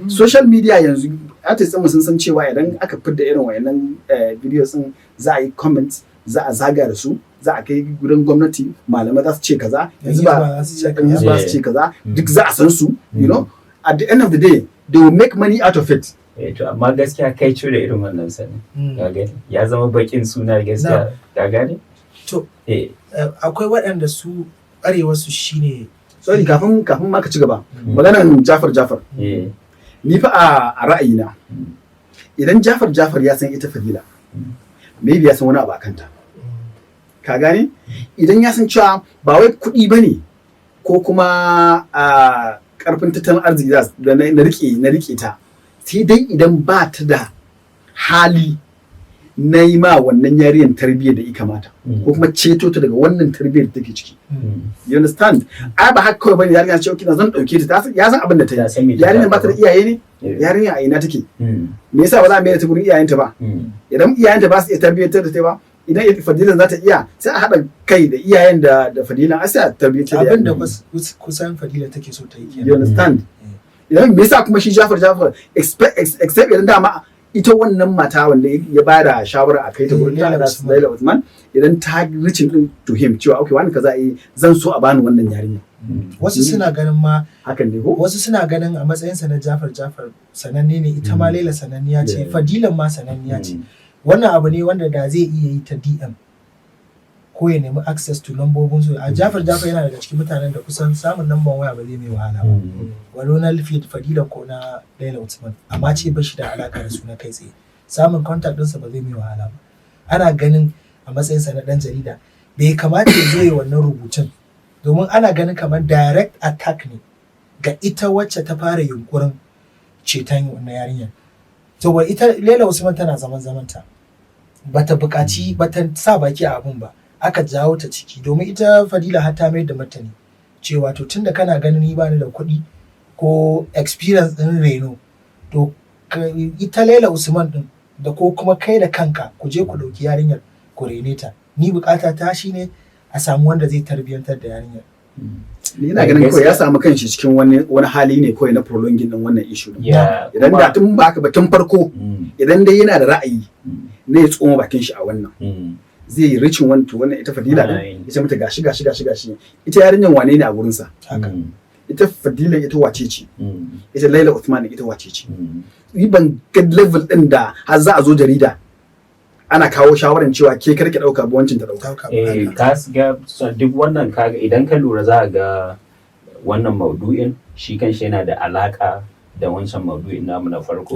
Social media yanzu artists mu sun san cewa idan aka fidda irin wayannan videos din za a yi comments, za a zaga da su, za a kai gurin gwamnati, malamai za su ce kaza, yanzu ba su ce kaza, duk za a san su, you know, at the end of the day they will make money out of it. To amma gaskiya kai cire irin wannan sani, ka gani ya zama bakin suna gaskiya, ka gani. To akwai waɗanda su arewa su shine sorry kafin ma ka ci gaba maganan Jafar ni fa a ra'ayina idan Jafar ya san ita Fadila maybe ya san wani abu akanta, ka gane. Idan ya san cewa ba wai kuɗi bane ko kuma a karfin tattalin arziki da na rike ta, sai dai idan ba ta da hali na yi ma wannan yarinyar tarbiyyar da ya kamata ko kuma ceto ta daga wannan tarbiyyar da take ciki. You understand? Ai ba haka kawai bane yarinya ce kina zan dauke ta, ya san abin da ta yi. Yarinyar ba ta da iyaye ne? Yarinya a ina take? Me yasa ba za a mai ta gurin iyayenta ba? Idan iyayenta ba su iya tarbiyyar da ta ba, idan Fadilan za ta iya sai a haɗa kai da iyayen da Fadilan a sai a tarbiyyar da abin da kusan Fadila take so ta yi you understand idan me yasa kuma shi Jafar except idan dama ita wannan mata wanda ya ba da shawara a kai ta gurin Laila Usman idan ta reaching din to him cewa okay wani kaza zan so a bani wannan yarinya wasu suna ganin ma hakan ne ko wasu suna ganin a matsayinsa na Jafar sananne ne ita ma Laila sananniya ce Fadilan ma sananniya ce wannan abu ne wanda da zai iya yi ta DM ko ya nemi access to lambobin su a Jafar yana daga cikin mutanen da kusan samun lambar waya ba zai mai wahala ba walau na Fadila ko na Laila Usman amma ce ba shi da alaka da su na kai tsaye samun contact ɗinsa ba zai mai wahala ba ana ganin a matsayinsa na ɗan jarida bai kamata ya zo ya wannan rubutun domin ana ganin kamar direct attack ne ga ita wacce ta fara yunkurin ceton wannan yarinyar to ita Laila Usman tana zamanta bata buƙaci bata sa baki a abun ba aka jawo ta ciki domin ita Fadila har ta mai da martani cewa to tunda kana ganin ni bani da kuɗi ko experience din reno to ita Laila Usman din da ko kuma kai da kanka ku je ku ɗauki yarinyar ku rene ta ni bukata ta shine a samu wanda zai tarbiyantar da yarinyar ni ina ganin kawai ya samu kanshi cikin wani hali ne kawai na prolonging din wannan issue idan da tun ba haka ba tun farko idan dai yana da ra'ayi ne ya tsoma bakin shi a wannan zai yi ricin wannan ita Fadila din ita mata gashi ita yarinyar wane ne a gurin sa ita Fadila ita wace ce ita Laila Uthman ita wace ce ni ban ga level din da har za a zo jarida ana kawo shawaran cewa ke karki dauka ba wancin ta dauka ka ga duk wannan kaga idan ka lura za ga wannan maudu'in shi kanshi yana da alaka da wancan maudu'in namu na farko ko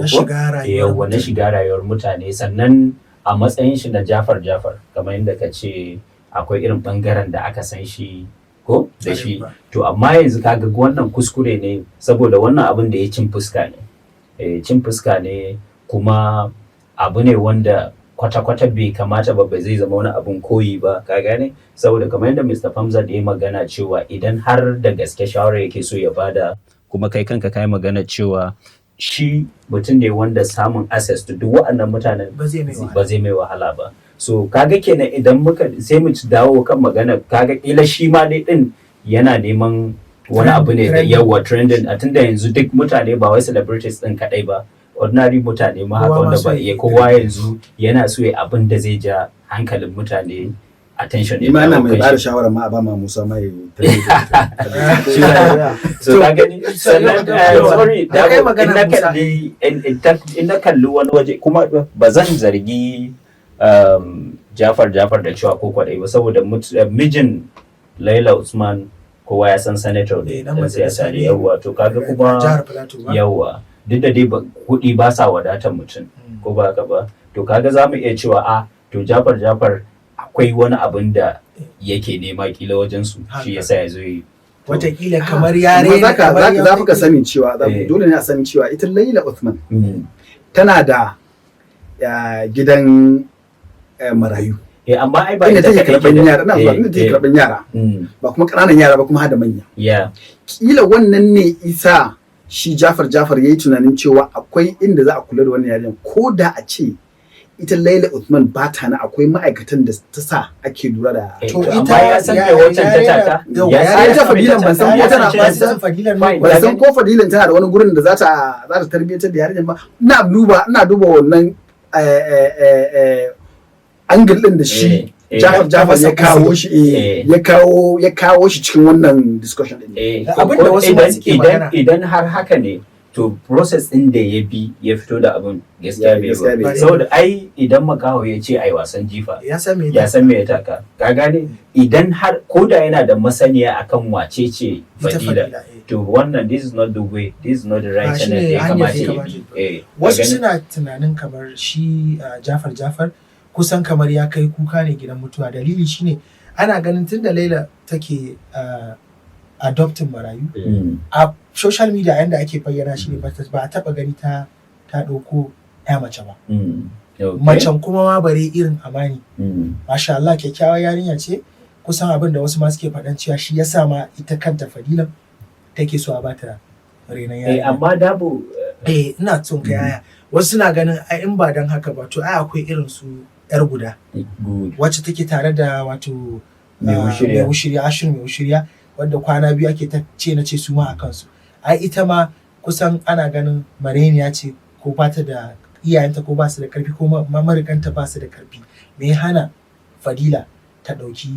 na shiga rayuwar mutane sannan a matsayin shi na Jafar kamar yadda ka ce akwai irin bangaren da aka san shi ko da shi to amma yanzu kaga wannan kuskure ne saboda wannan abin da ya cin fuska ne kuma abu ne wanda kwata-kwata bai kamata ba zai zama wani abun koyi ba ka gane saboda kamar yadda Mr. Famza da ya magana cewa idan har da gaske shawara yake so ya bada kuma kai kanka kai magana cewa shi mutum ne wanda samun access to duk waɗannan mutanen ba zai mai wahala ba so kaga kenan idan muka sai mu dawo kan magana kaga kila shi ma dai din yana neman wani abu ne da yawa trending a tunda yanzu duk mutane ba wai celebrities din kadai ba ordinary mutane ma haka wanda ba iya kowa yanzu yana so ya abin da zai ja hankalin mutane attention ne ma ina mai bada shawara ma a ba ma Musa mai so ka gani sannan sorry da in na kalli wani waje kuma ba zan zargi Jafar da cewa ko kwadai ba saboda mijin Laila Usman kowa ya san senator ne dan siyasa ne yawa to kaga kuma yawa duk da dai kuɗi ba sa wadatar mutum ko ba haka ba to kaga za mu iya cewa to Jafar akwai wani abin da yake nema kila wajen su shi yasa ya zo yi watakila kamar yare ne za ka sani cewa dole ne a sani cewa ita Laila Uthman tana da gidan marayu amma ai ba inda take karban yara inda take karban yara ba kuma ƙananan yara ba kuma har da manya kila wannan ne isa shi Jafar yayi tunanin cewa akwai inda za a kula da wannan yarinyar ko da a ce ita Laila Uthman ba ta na akwai ma'aikatan da ta sa ake lura da to ita ya san da wancan ta ya ta Fadilan ban san ko tana ban san ko Fadilan tana da wani gurin da za ta tarbiyyantar da yarinyar ba ina duba wannan angle din da shi Jafar ya kawo shi ya kawo shi cikin wannan discussion din abin da wasu ba suke magana idan har haka ne to process din da ya bi ya fito da abin gaskiya bai ba saboda ai idan makaho ya ce ai wasan jifa ya san me ya taka ka gane idan har koda yana da masaniya akan wace ce Fadila to wannan this is not the way, this is not the right channel da ya kamata ya bi wasu suna tunanin kamar shi Jafar kusan kamar ya kai kuka ne gidan mutuwa dalili shine ana ganin tunda Laila take adopting marayu a social media yanda ake bayyana shi ne ba a taba gani ta ɗauko ya mace ba macen kuma ma bare irin Amani masha Allah kyakkyawar yarinya ce kusan abin da wasu ma suke faɗan cewa shi yasa ma ita kanta Fadilan take so a bata renon yarinya amma dabo ina son ka yaya wasu suna ganin ai in ba dan haka ba to ai akwai irin su 'yar guda wacce take tare da wato mai wushirya Ashir mai wushirya, wadda kwana biyu ake ta ce na ce su ma a kansu. Ai ita ma kusan ana ganin mareniya ce, ko ba ta da iyayenta, ko ba su da karfi, ko mariganta ba su da karfi. Me ya hana Fadila ta ɗauki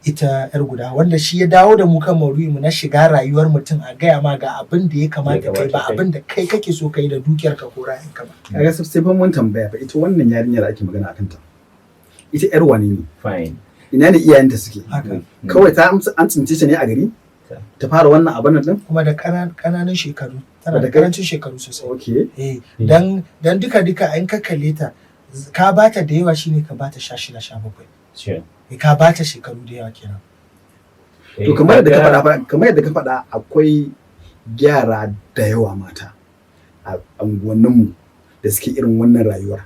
ita 'yar guda, wanda shi ya dawo da mu kan maudu'i mu na shiga rayuwar mutum, a gaya ma ga abin da ya kamata kai, ba abin da kai kake so kai da dukiyar ka ko ra'ayinka ba. Kaga sai ban mun tambaya ba, ita wannan yarinyar da ake magana akan ta, ita 'yar wane ne? Fine. Ina ne iyayenta suke? Kawai an tsince ta ne a gari ta fara wannan abin din, kuma da ƙananan shekaru, tana da karancin shekaru sosai. Okay. Dan duka in ka kalle ta, ka bata da yawa shine ka bata 16-17. Ka bata shekaru da yawa kenan. To kamar yadda ka faɗa akwai yara da yawa mata a unguwanninmu da suke irin wannan rayuwar.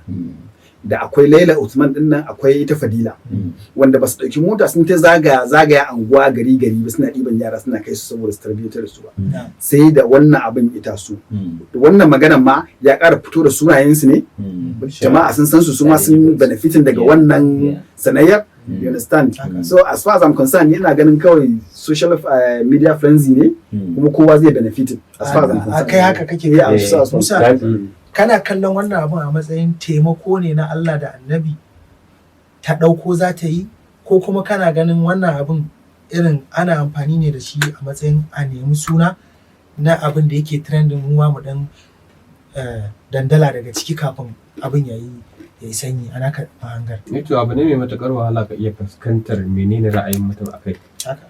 Da akwai Laila Usman din nan, akwai ita Fadila, wanda ba su ɗauki mota sun ta zagaya anguwa gari ba, suna ɗiban yara suna kai su saboda su tarbiyyatar su ba. Sai da wannan abin ita su. Wannan maganan ma ya ƙara fito da sunayensu ne. Jama'a sun san su ma sun benefitin daga wannan sanayyar. You understand? So as far as I'm concerned, ina ganin kawai social media frenzy ne, kuma kowa zai benefitin. As far as I'm concerned. Kai haka kake Musa. Kana kallon wannan abun a matsayin taimako ne na Allah da Annabi ta ɗauko za ta yi, ko kuma kana ganin wannan abun irin ana amfani ne da shi a matsayin a nemi suna na abin da yake trending, mu dan dandala daga ciki kafin abin ya yi sanyi a naka mahangar? To abu ne mai matuƙar wahala ka iya fuskantar menene ra'ayin mutum akai,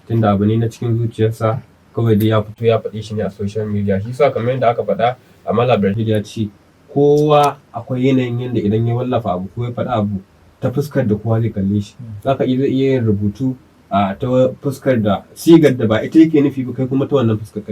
tunda abu ne na cikin zuciyarsa, kawai dai ya fito ya faɗi shi ne a social media. Shi sa kamar yadda aka faɗa a Malabar ya ce kowa akwai yanayin yadda idan ya wallafa abu ko ya faɗa abu ta fuskar da kowa zai kalle shi. Zaka iya yin rubutu a ta fuskar da sigar da ba ita yake nufi ba, kai kuma ta wannan fuskar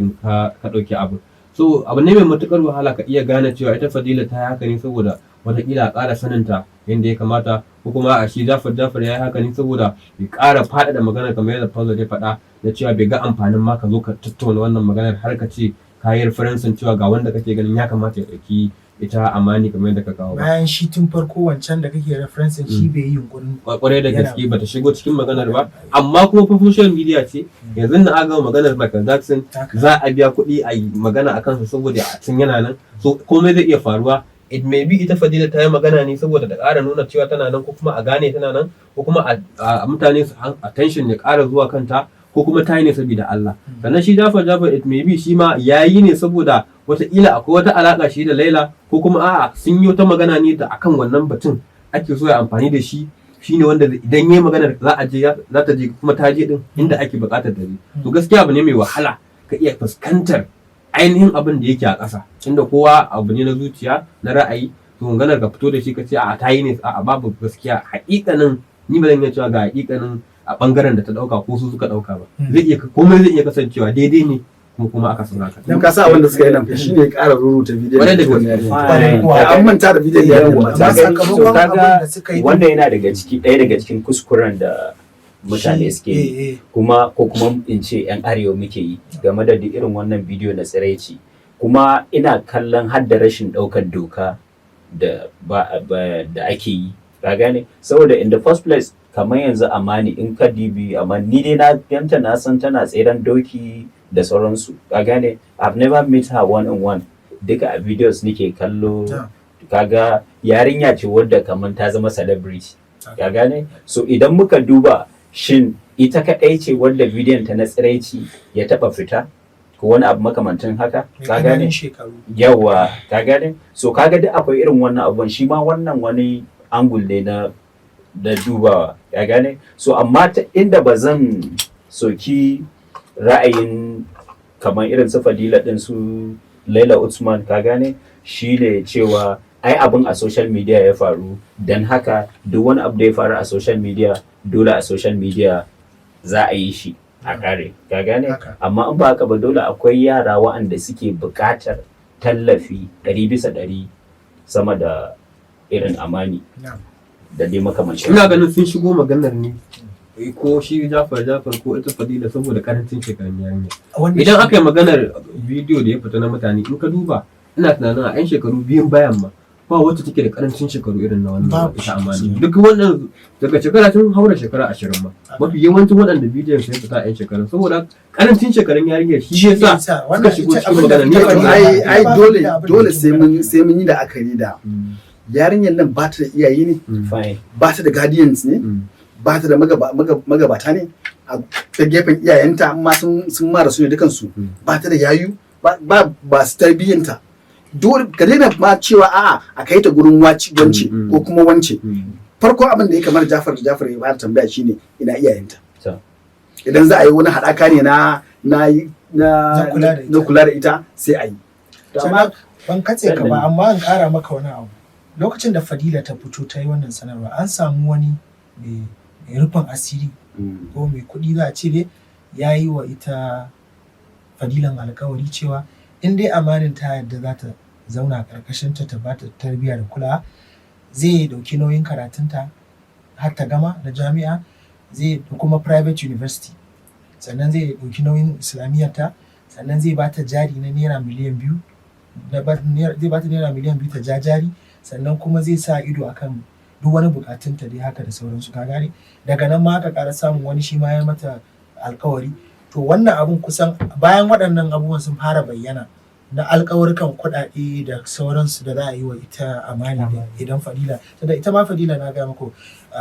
ka ɗauki abu. So abu ne mai matuƙar wahala ka iya gane cewa ita Fadila ta yi haka ne saboda wataƙila a ƙara saninta yadda ya kamata, ko kuma a shi Jafar ya yi haka ne saboda ya ƙara faɗaɗa magana kamar yadda Fazal ya faɗa, da cewa bai ga amfanin ma ka zo ka tattauna wannan maganar har ka ce ka yi referensin cewa ga wanda kake ganin ya kamata ya ɗauki ita amani kamar yadda ka kawo ba. Bayan shi tun farko wancan da kake referencing shi bai yi yunkurin kwarai da gaske bata shigo cikin maganar ba, amma kuma fa social media ce yanzu na aga maganar Michael Jackson za a biya kuɗi a yi magana akan sa saboda a tun yana nan, so komai zai iya faruwa. It may be ita Fadila ta yi magana ne saboda da ƙara nuna cewa tana nan, ko kuma a gane tana nan, ko kuma a mutane su attention ya ƙara zuwa kanta, ko kuma ta yi ne saboda Allah. Sannan shi Jafar it may be shi ma ya yi ne saboda wataƙila akwai wata alaƙa shi da Laila, ko kuma a'a sun yi wata magana ne da akan wannan batun ake so ya amfani da shi, shine wanda idan yayi magana za ta je kuma ta je din inda ake buƙatar ta je. To gaskiya abu ne mai wahala ka iya fuskantar ainihin abin da yake a ƙasa, inda kowa abu ne na zuciya na ra'ayi. To maganar ka fito da shi ka ce a ta yi ne, a babu gaskiya haƙiƙanin, ni ba zan iya cewa ga haƙiƙanin a ɓangaren da ta ɗauka ko su suka ɗauka ba. Komai zai iya kasancewa daidai ne, kuma aka san haka. Dan ka sa abin da suka yi nan shi ne ƙara rubuta bidiyon. An manta da bidiyon ya rubuta. Wanda yana ɗaya daga cikin kuskuren da mutane suke yi, kuma in ce 'yan arewa muke yi game da irin wannan bidiyo na tsiraici. Kuma ina kallon har da rashin ɗaukar doka da ake yi, ka gane, saboda in the first place kamar yanzu Amani in ka dibi, amma ni dai na ganta na san tana tseren doki da sauransu, ka gane. I've never met her one on one, duka a videos nake kallo, kaga yarinya ce wadda kamar ta zama celebrity, ka gane. So idan muka duba, shin ita kaɗai ce wadda bidiyon ta na tsiraici ya taɓa fita ko wani abu makamantin haka, ka gane. Yawa, ka gane. So kaga duk akwai irin wannan abubuwan, shi ma wannan wani angle ne da dubawa, ya gane. So amma ta inda ba zan soki ra'ayin kamar irin su Fadila din su Laila Usman, ka gane, shi ne cewa ai abin a social media ya faru, dan haka duk wani abu da ya faru a social media dole a social media za a yi shi a kare, ka gane. Amma in ba haka ba, dole akwai yara waɗanda suke buƙatar tallafi 100% sama da irin Amani da dai makamancin. Ina ganin sun shigo maganar ne ko shi Jafar ko ita Fadila saboda karancin shekarun yarinya. Idan aka yi maganar bidiyo da ya fita na mutane, in ka duba ina tunanin a 'yan shekaru biyun bayan ma ba wacce take da karancin shekaru irin na wannan Babu ita shi. amani duk wannan daga shekara tun haura shekara 20 ma mafi yawancin waɗanda bidiyon sai fita a yan shekarun saboda karancin shekarun yarinyar shi yasa suka shigo cikin magana ne ai dole sai mun yi da akari da yarinyar nan ba ta da iyaye ne ba ta da guardians ne ba ta da magabata ne a ta gefen iyayenta amma sun mara su ne dukansu ba ta da yayu ba su tarbiyyanta dole ka daina ma cewa a kai ta gurin wance ko kuma wance farko abin da ya kamar Jafar ya fara tambaya shine ina iyayenta idan za a yi wani haɗaka ne na kula da ita sai a yi amma ban katse ka ba amma an ƙara maka wani abu lokacin da Fadila ta fito ta yi wannan sanarwa an samu wani mai rufin asiri ko mai kuɗi za a ce dai ya yi wa ita Fadilan alkawari cewa in dai amanin ta yadda za ta zauna a ƙarƙashinta ta ba ta tarbiyya da kulawa zai ɗauki nauyin karatunta har ta gama da jami'a zai kuma private university sannan zai ɗauki nauyin islamiyyarta sannan zai ba ta jari na naira miliyan 2 zai ba ta naira miliyan 2 ta ja jari sannan kuma zai sa ido akan duk wani bukatunta dai haka da sauransu ka gane daga nan ma aka ƙara samun wani shi ma ya mata alkawari to wannan abun kusan bayan waɗannan abubuwan sun fara bayyana na alkawarkan kuɗaɗe da sauransu da za a yi wa ita amani da idan Fadila tunda ita ma Fadila na ga muku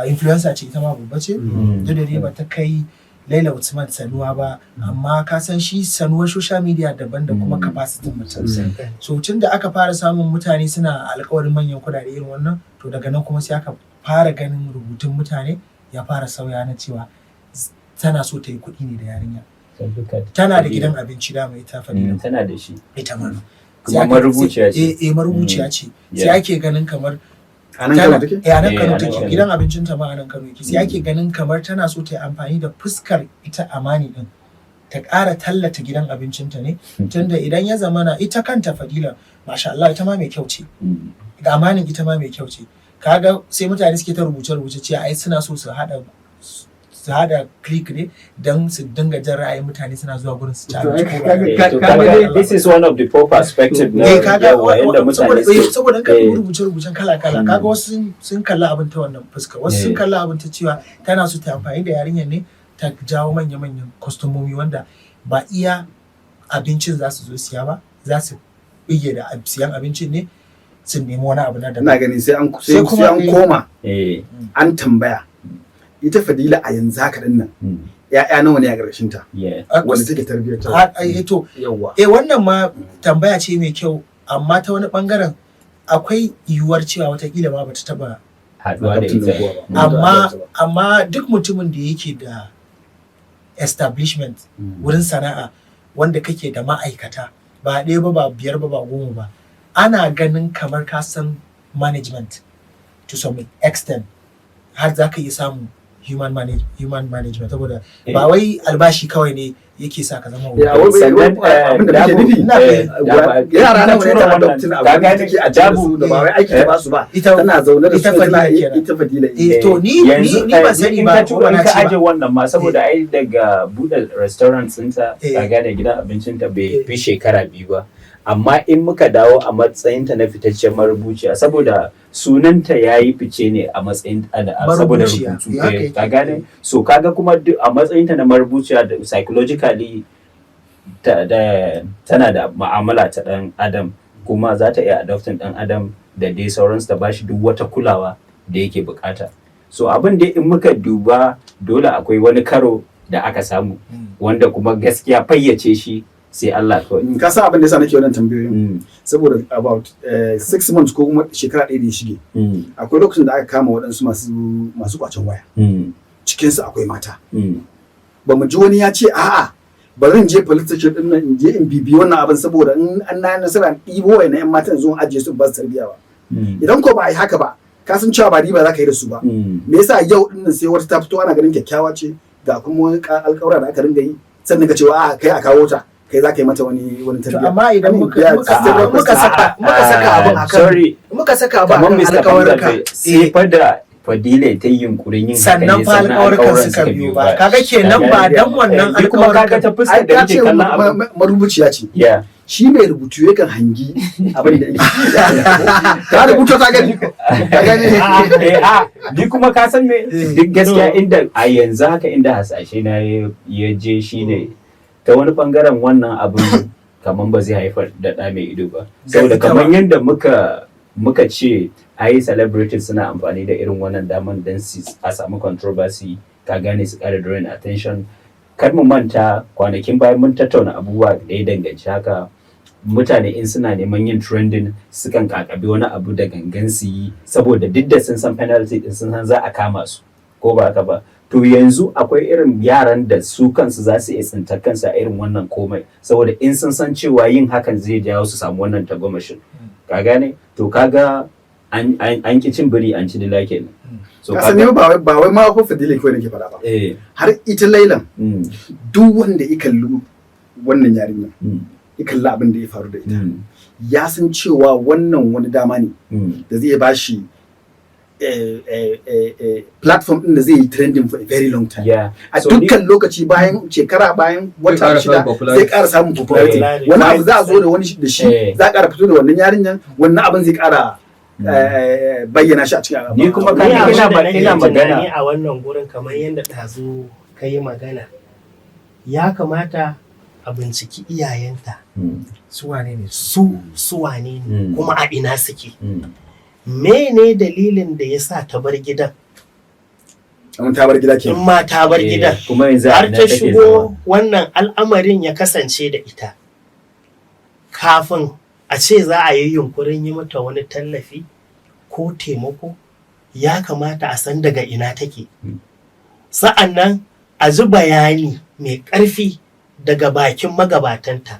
influencer ce ita ma babba ce duk da dai ba ta kai Laila Usman sanuwa ba amma ka san shi sanuwar social media daban da kuma capacity mutum so tun da aka fara samun mutane suna alkawarin manyan kuɗaɗe irin wannan to daga nan kuma sai aka fara ganin rubutun mutane ya fara sauya na cewa tana so ta yi kuɗi ne da yarinya tana da gidan abinci da mai ta Fadila tana da shi ita ma kuma marubuciya ce marubuciya ce sai ake ganin kamar a nan Kano take a nan Kano take gidan abincin ta ma a nan Kano yake sai ake ganin kamar tana so ta yi amfani da fuskar ita amani din ta ƙara tallata gidan abincin ta ne tunda idan ya zamana ita kanta Fadila masha Allah ita ma mai kyau ce da amanin ita ma mai kyau ce kaga sai mutane suke ta rubuce cewa ai suna so su hada click ne don su dinga jin ra'ayin mutane suna zuwa gurin su ci this is one of the poor perspective na yadda mutane saboda kan rubuce-rubucen kala-kala kaga wasu sun kalla abin ta wannan fuska wasu sun kalla abin ta cewa tana so ta amfani da yarinyar ne ta jawo manya-manyan kwastomomi wanda ba iya abincin za su zo siya ba za su bige da siyan abincin ne sun nemi wani abu na ina gani sai an koma an tambaya ita Fadila a yanzu haka din nan ya'ya nawa ne a ƙarshen ta wanda take tarbiyyar ta to wannan ma tambaya ce mai kyau amma ta wani bangaren akwai yiwuwar cewa watakila ma bata taba haɗuwa da ita amma duk mutumin da yake da establishment wurin sana'a wanda kake da ma'aikata ba ɗaya ba 5 ba 10 ba ana ganin kamar ka san management to some extent har za ka iya samu human management saboda ba wai albashi kawai ne yake sa ka zama abin da kake nufi yara na wani da adoptin abu da take a jabu da ba wai aiki ba su ba tana zaune da su ita Fadila to ni ba sani ba ko na ka aje wannan ma saboda ai daga bude restaurant ɗinta ka gane gidan abincin ta bai fi shekara 2 ba amma in muka dawo a matsayinta na fitaccen marubuciya saboda sunanta ya yi fice ne a matsayin saboda rubutu ka gane so kaga kuma a matsayinta na marubuciya da psychologically tana da ma'amala ta dan adam kuma za ta iya adoptin dan adam da dai sauransu ta bashi duk wata kulawa da yake bukata so abin da in muka duba dole akwai wani karo da aka samu wanda kuma gaskiya fayyace shi sai Allah kawai. Ka san abin da yasa nake wannan tambayoyin saboda about 6 months ko kuma shekara 1 da ya shige akwai lokacin da aka kama waɗansu masu kwacen waya cikin su akwai mata ba mu ji wani ya ce a'a bari in je police station din nan in je in bibi wannan abin saboda in an na nasara ɗibo wayan yan matan zuwa ajiye su ba su tarbiya ba idan ko ba a yi haka ba ka san cewa ba riba za ka yi da su ba me yasa yau din nan sai wata ta fito ana ganin kyakkyawa ce ga kuma wani alƙawura da aka ringa yi sannan ka cewa a kai a kawo ta kai za ka yi mata wani tarbiyya amma idan muka saka abin alƙawarka sai fa da Fadila ta yi yunkurin yin sannan fa alƙawarkan suka biyo ba kaga kenan ba dan wannan alƙawarkan ta fuskar da kake kallon marubuciya ce shi mai rubutu yakan hangi abin da yake ka rubuta ta gani ka gani ni kuma ka san me duk gaskiya inda a yanzu haka inda hasashe na ya je shine ta wani bangaren wannan abin kaman ba zai haifar da ɗa mai ido ba saboda kamar yadda muka ce ai celebrities suna amfani da irin wannan daman don a samu controversy ka gane su ƙara drawing attention. Kar mu manta kwanakin bayan mun tattauna abubuwa da ya danganci haka mutane in suna neman yin trending sukan kakabi wani abu da gangan su yi saboda duk da sun san penalty din sun san za a kama su ko ba haka ba. To yanzu akwai irin yaran da su kansu za su iya tsintar kansu a irin wannan komai saboda in sun san cewa yin hakan zai jawo su samu wannan tagomashin ka gane to kaga an ki cin biri an ci dila kenan. So ka sani ba wai ma ko fadila ko nake fada ba har ita Lailan duk wanda ya kalli wannan yarinya ya kalli abin da ya faru da ita ya san cewa wannan wani dama ne da zai bashi platform din da zai yi trending for a very long time a dukkan lokaci bayan shekara bayan wata shida zai ƙara samun popularity wani abu za a zo da wani da shi za a ƙara fito da wannan yarinyan wannan abin zai ƙara bayyana shi a cikin al'amari. Ni kuma ina magana a wannan gurin kamar yadda ɗazu ka yi magana ya kamata a binciki iyayenta su wane ne su wane ne kuma a ina suke mene dalilin da ya sa ta bar gidan in ta bar gida ke in ma ta bar gidan har ta shigo wannan al'amarin ya kasance da ita kafin a ce za a yi yunkurin yi mata wani tallafi ko taimako ya kamata a san daga ina take sa'an nan a ji bayani mai ƙarfi daga bakin magabatanta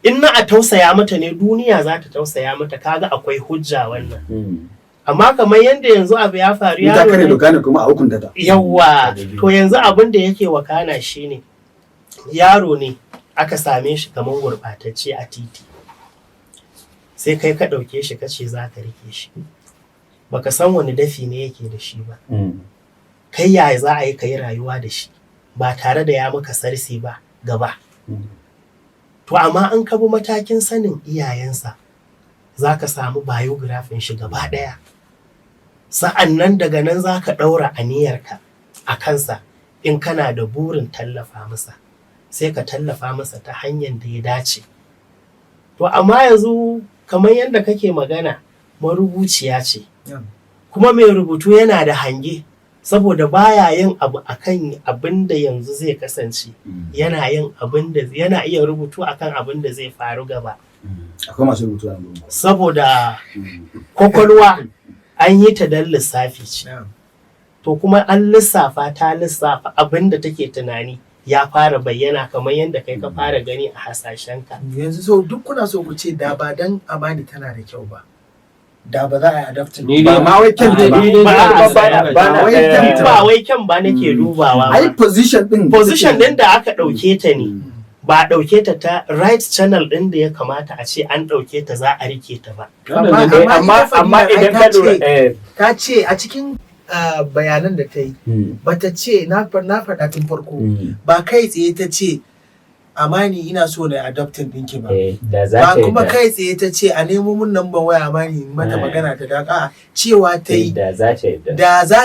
in na a tausaya mata ne duniya za ta tausaya mata kaga akwai hujja wannan amma kamar yadda yanzu abu ya faru ya kare doka ne kuma a hukunta ta yawa to yanzu abin da yake wakana shine yaro ne aka same shi kamar gurɓatacce a titi sai kai ka ɗauke shi kace za ka rike shi baka san wani dafi ne yake da shi ba kai yaya za a yi ka yi rayuwa da shi ba tare da ya maka sarsi ba gaba to amma an ka bi matakin sanin iyayensa za ka samu biographin shi gaba ɗaya sa'an nan daga nan za ka ɗaura aniyarka a kansa in kana da burin tallafa masa sai ka tallafa masa ta hanyar da ya dace to amma yanzu kamar yadda kake magana marubuciya ce kuma mai rubutu yana da hange saboda baya yin abu akan abin da yanzu zai kasance yana yin abin da yana iya rubutu akan abin da zai faru gaba akwai masu rubutu a saboda kwakwalwa an yi ta don lissafi ce to kuma an lissafa abin da take tunani ya fara bayyana kamar yadda kai ka fara gani a hasashenka. Yanzu so duk kuna so ku ce da ba dan Amani tana da kyau ba. Da ba za a yi adaptin ba ma wai kyan ba wai kyan ba nake dubawa. Ai position din da aka dauke ta ne. Ba a dauke ta right channel din da ya kamata a ce an dauke ta za a rike ta ba. Amma idan ka lura ka ce a cikin bayanan da ta yi bata ce na faɗa tun farko ba kai tsaye ta ce Amani ina so na adoptin ɗinki ba ba kuma kai tsaye ta ce a nemo mun namban waya Amani mata magana ta daka cewa ta yi da za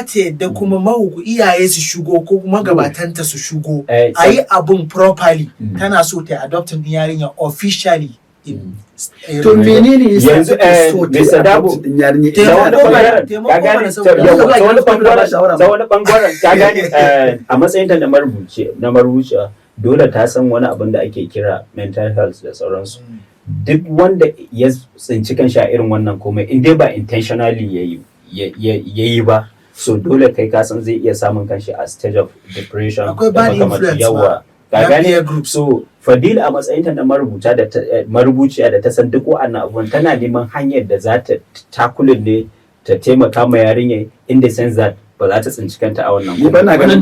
ta yadda kuma iyaye su shigo ko kuma gabatanta su shigo a yi abun properly tana so ta adoptin ɗin yarinya officially to menene yanzu Mr. Dabo ta wani bangaren ka gane a matsayin ta na marubuciya dole ta san wani abin da ake kira mental health da sauransu duk wanda ya tsinci kanshi a irin wannan komai in dai ba intentionally yayi ba so dole kai ka san zai iya samun kanshi a stage of depression akwai bad influence ba ka gane so Fadila a matsayinta na marubuciya da ta san duk wa'annan abubuwan tana neman hanyar da za ta takulin ne ta taimaka ma yarinya in the sense that ba za ta tsinci kanta a wannan ni ba na ganin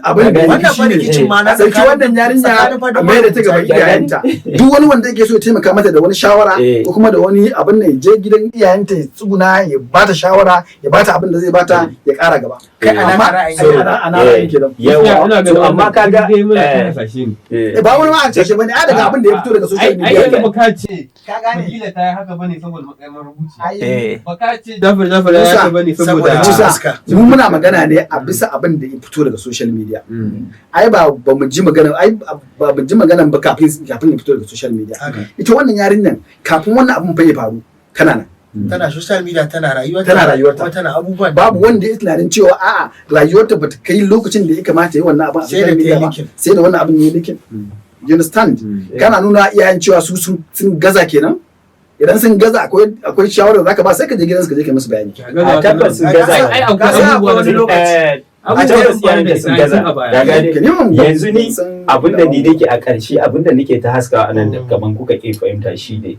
abin da wannan fa rikicin ma na sarki wannan yarinya a mai da ta gaban iyayenta duk wani wanda yake so ya taimaka mata da wani shawara ko kuma da wani abin ne je gidan iyayenta ya tsuguna ya bata shawara ya bata abin da zai bata ya kara gaba kai ana ra'ayin kenan yawa to amma kaga ba wani ma a ce bane a daga abin da ya fito daga social media ai baka ce ka gane kila ta yi haka bane saboda matsayin marubuci baka ce Jafar ya haka bane saboda mu muna magana ne a bisa abin da ya fito daga social media ai ba mu ji magana ba mu ji magana ba kafin ya fito daga social media ita wannan yarinyan kafin wannan abin fa ya faru kana nan tana social media tana rayuwarta tana abubuwan babu wanda ya tunanin cewa a'a rayuwarta bata kai lokacin da ya kamata yi wannan abin a social media ba sai da wannan abin ya likin you understand kana nuna iyayen cewa su sun gaza kenan idan sun gaza akwai shawarar zaka ba sai ka je gidansu ka je kai musu bayani a tabbas sun gaza ai akwai abubuwa wani lokaci a tabbas iyayen sun gaza yanzu ni abinda ni nake a ƙarshe abinda nake ta haskawa anan da kaman kuka ke fahimta shi ne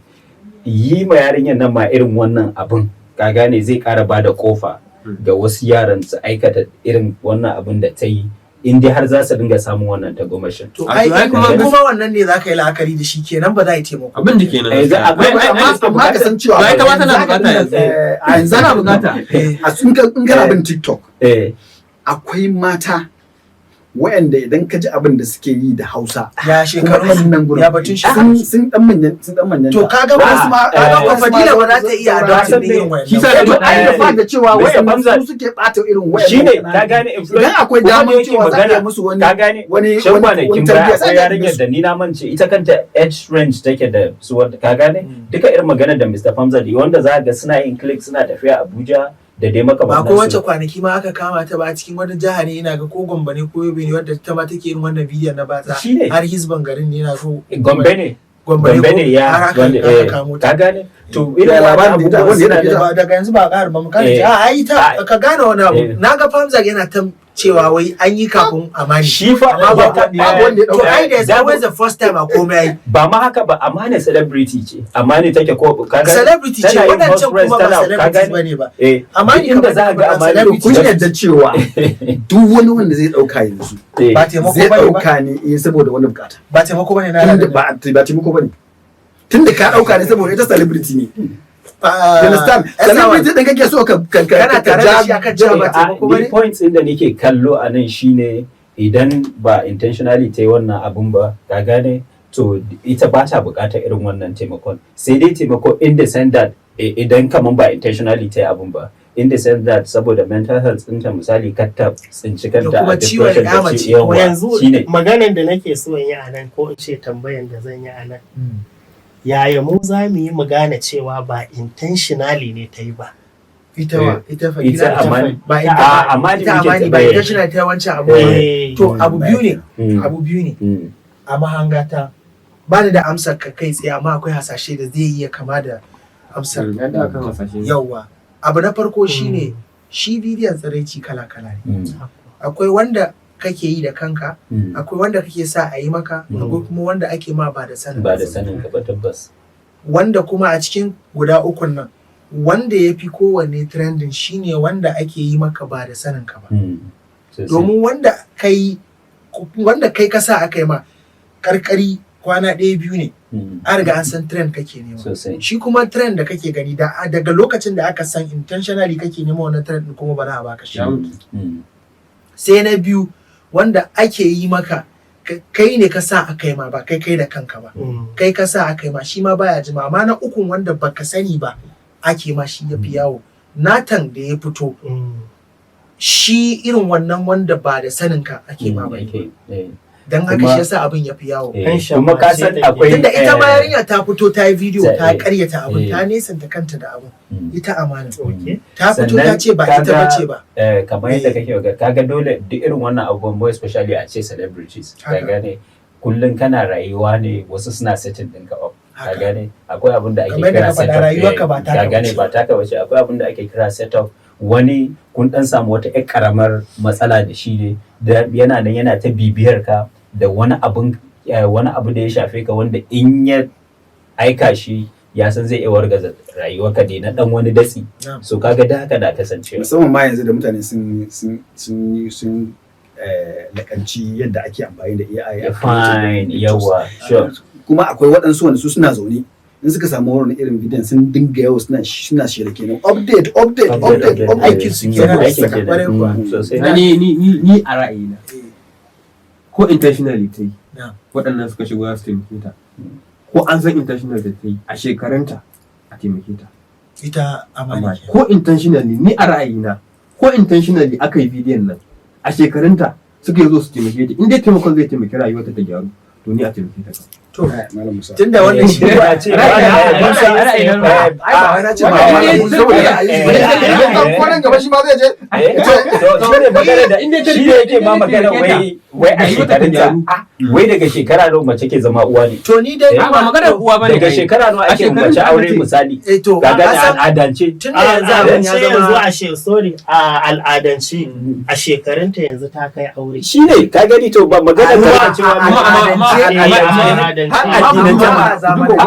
yi ma yarinyar nan ma irin wannan abin ka gane zai ƙara bada kofa ga wasu yaran su aikata irin wannan abin da ta yi in dai har za su dinga samun wannan tagomashin. To ai kuma wannan ne za ka yi la'akari da shi kenan ba za a yi taimako. Abin da kenan. Amma ka san cewa ba ita ma tana bukata yanzu. A yanzu ana bukata. A sun in kana bin TikTok. Akwai mata wa'anda idan ka ji abin da suke yi da Hausa ya shekaru ya batun shi sun dan manyan to kaga wasu ma kaga fadila ba za ta iya adoption din yin shi sai da ai da da cewa wa'anda su suke bata irin wa'anda shine ka gane idan akwai damar cewa za ka musu wani ka gane wani akwai yarinyar da ni na mance ita kanta age range take da su ka gane duka irin magana da Mr. Famza da wanda za ga suna yin click suna tafiya Abuja da dai makamantan ba ko wacce kwanaki ma aka kama ta ba a cikin wani jiha ne ina ga ko Gombe ne ko Yobe ne wadda ta ma take yin wannan bidiyon na batsa har Hizban garin ne na so Gombe ne ya wanda ka gane to irin labarin da daga yanzu ba ƙara ba mu kana ce a ai ta ka gane wani abu naga Famza yana ta cewa wai an yi kafin amani shi fa amma ba wanda to ai da is always the first time a komai ba ma haka ba amani celebrity ce amani take ko kaga celebrity ce wadancan kuma ba celebrity bane ba amani inda za ga amani kun yadda cewa duk wani wanda zai dauka yanzu ba taimako zai bane dauka ne saboda wani bukata ba taimako bane na ba taimako bane tunda ka dauka ne saboda ita celebrity ne understand celebrity din kake so ka kana tare da shi akan cewa ba taimako bane points din da nake kallo a nan shine idan ba intentionally ta yi wannan abun ba ka gane to ita ba ta bukatar irin wannan taimakon sai dai taimako in the sense that idan kaman ba intentionally ta yi abun ba in the sense that saboda mental health ɗinta misali katta tsinci kanta a depression da ce yawa yanzu maganan da nake so in yi a nan ko in ce tambayan da zan yi a nan yaya mu za mu yi mu gane cewa ba intentionally ne ta yi ba ita amani ba intentionally ta yi wancan abu to abu biyu ne a mahangata ba da amsar ka kai tsaye amma akwai hasashe da zai iya kama da amsar yawa abu na farko shine shi bidiyon tsiraici kala-kala ne akwai wanda kake yi da kanka akwai wanda kake sa a yi maka akwai kuma wanda ake ma ba da sanin ka ba tabbas wanda kuma a cikin guda ukun nan wanda ya fi kowanne trending shine wanda ake yi maka ba da sanin ka ba domin wanda kai ka sa aka yi ma karkari kwana ɗaya biyu ne an riga an san trend kake nema shi kuma trend da kake gani daga lokacin da aka san intentionally kake nema wannan trend kuma ba za a baka shi sai na biyu wanda ake yi maka kai ne ka sa aka yi ma ba kai da kanka ba kai ka sa aka yi ma shi ma baya jima amma na ukun wanda baka sani ba ake ma shi ya fi yawo natan da ya fito shi irin wannan wanda ba da sanin ka ake ma ba dan haka shi yasa abin ya fi yawo kuma ka san akwai tunda ita ma yarinya ta fito ta yi bidiyo ta karyata abin ta nesanta kanta da abin ita amana ta fito ta ce ba ita bace ba kamar yadda kake kaga dole duk irin wannan abubuwan more especially a ce celebrities ka gane kullun kana rayuwa ne wasu suna setting ɗinka up ka gane akwai abin da ake kira setup ka gane ba taka bace akwai abin da ake kira setup wani kun dan samu wata ƴar karamar matsala da shi ne da yana nan yana ta bibiyar ka da wani abu da ya shafe ka wanda in ya aika shi ya san zai iya wargaza rayuwarka ne na dan wani datsi. So kaga da haka da kasancewa musamman ma yanzu da mutane sun lakanci yadda ake amfani da AI. Fine, yawa, sure. Kuma akwai waɗansu wanda su suna zaune in suka samu wani irin bidiyon sun dinga yawo suna shirya kenan update aikin su kenan sosai. Ni a ra'ayina ko intentionally ta yi waɗannan suka shigo za su taimake ta, ko an san intentional da ta yi a shekarunta a taimake ta ita amana ko intentionally, ni a ra'ayina ko intentionally aka yi bidiyon nan a shekarunta suka zo su taimake ta, in dai taimakon zai taimaki rayuwarta ta gyaru to ni a taimake ta. To tunda wannan shi ba ce ra'ayin ba na ce ba ko nan gaba shi ma zai je to ne magana da inda shi ne yake ma magana wai a shekarunta wai daga shekara nawa mace ke zama uwa ne. To ni dai ba magana uwa bane, daga shekara nawa ake mace aure misali kaga da al'adance tunda a al'adance a shekarunta yanzu ta kai aure shine ka gani. To ba magana ta cewa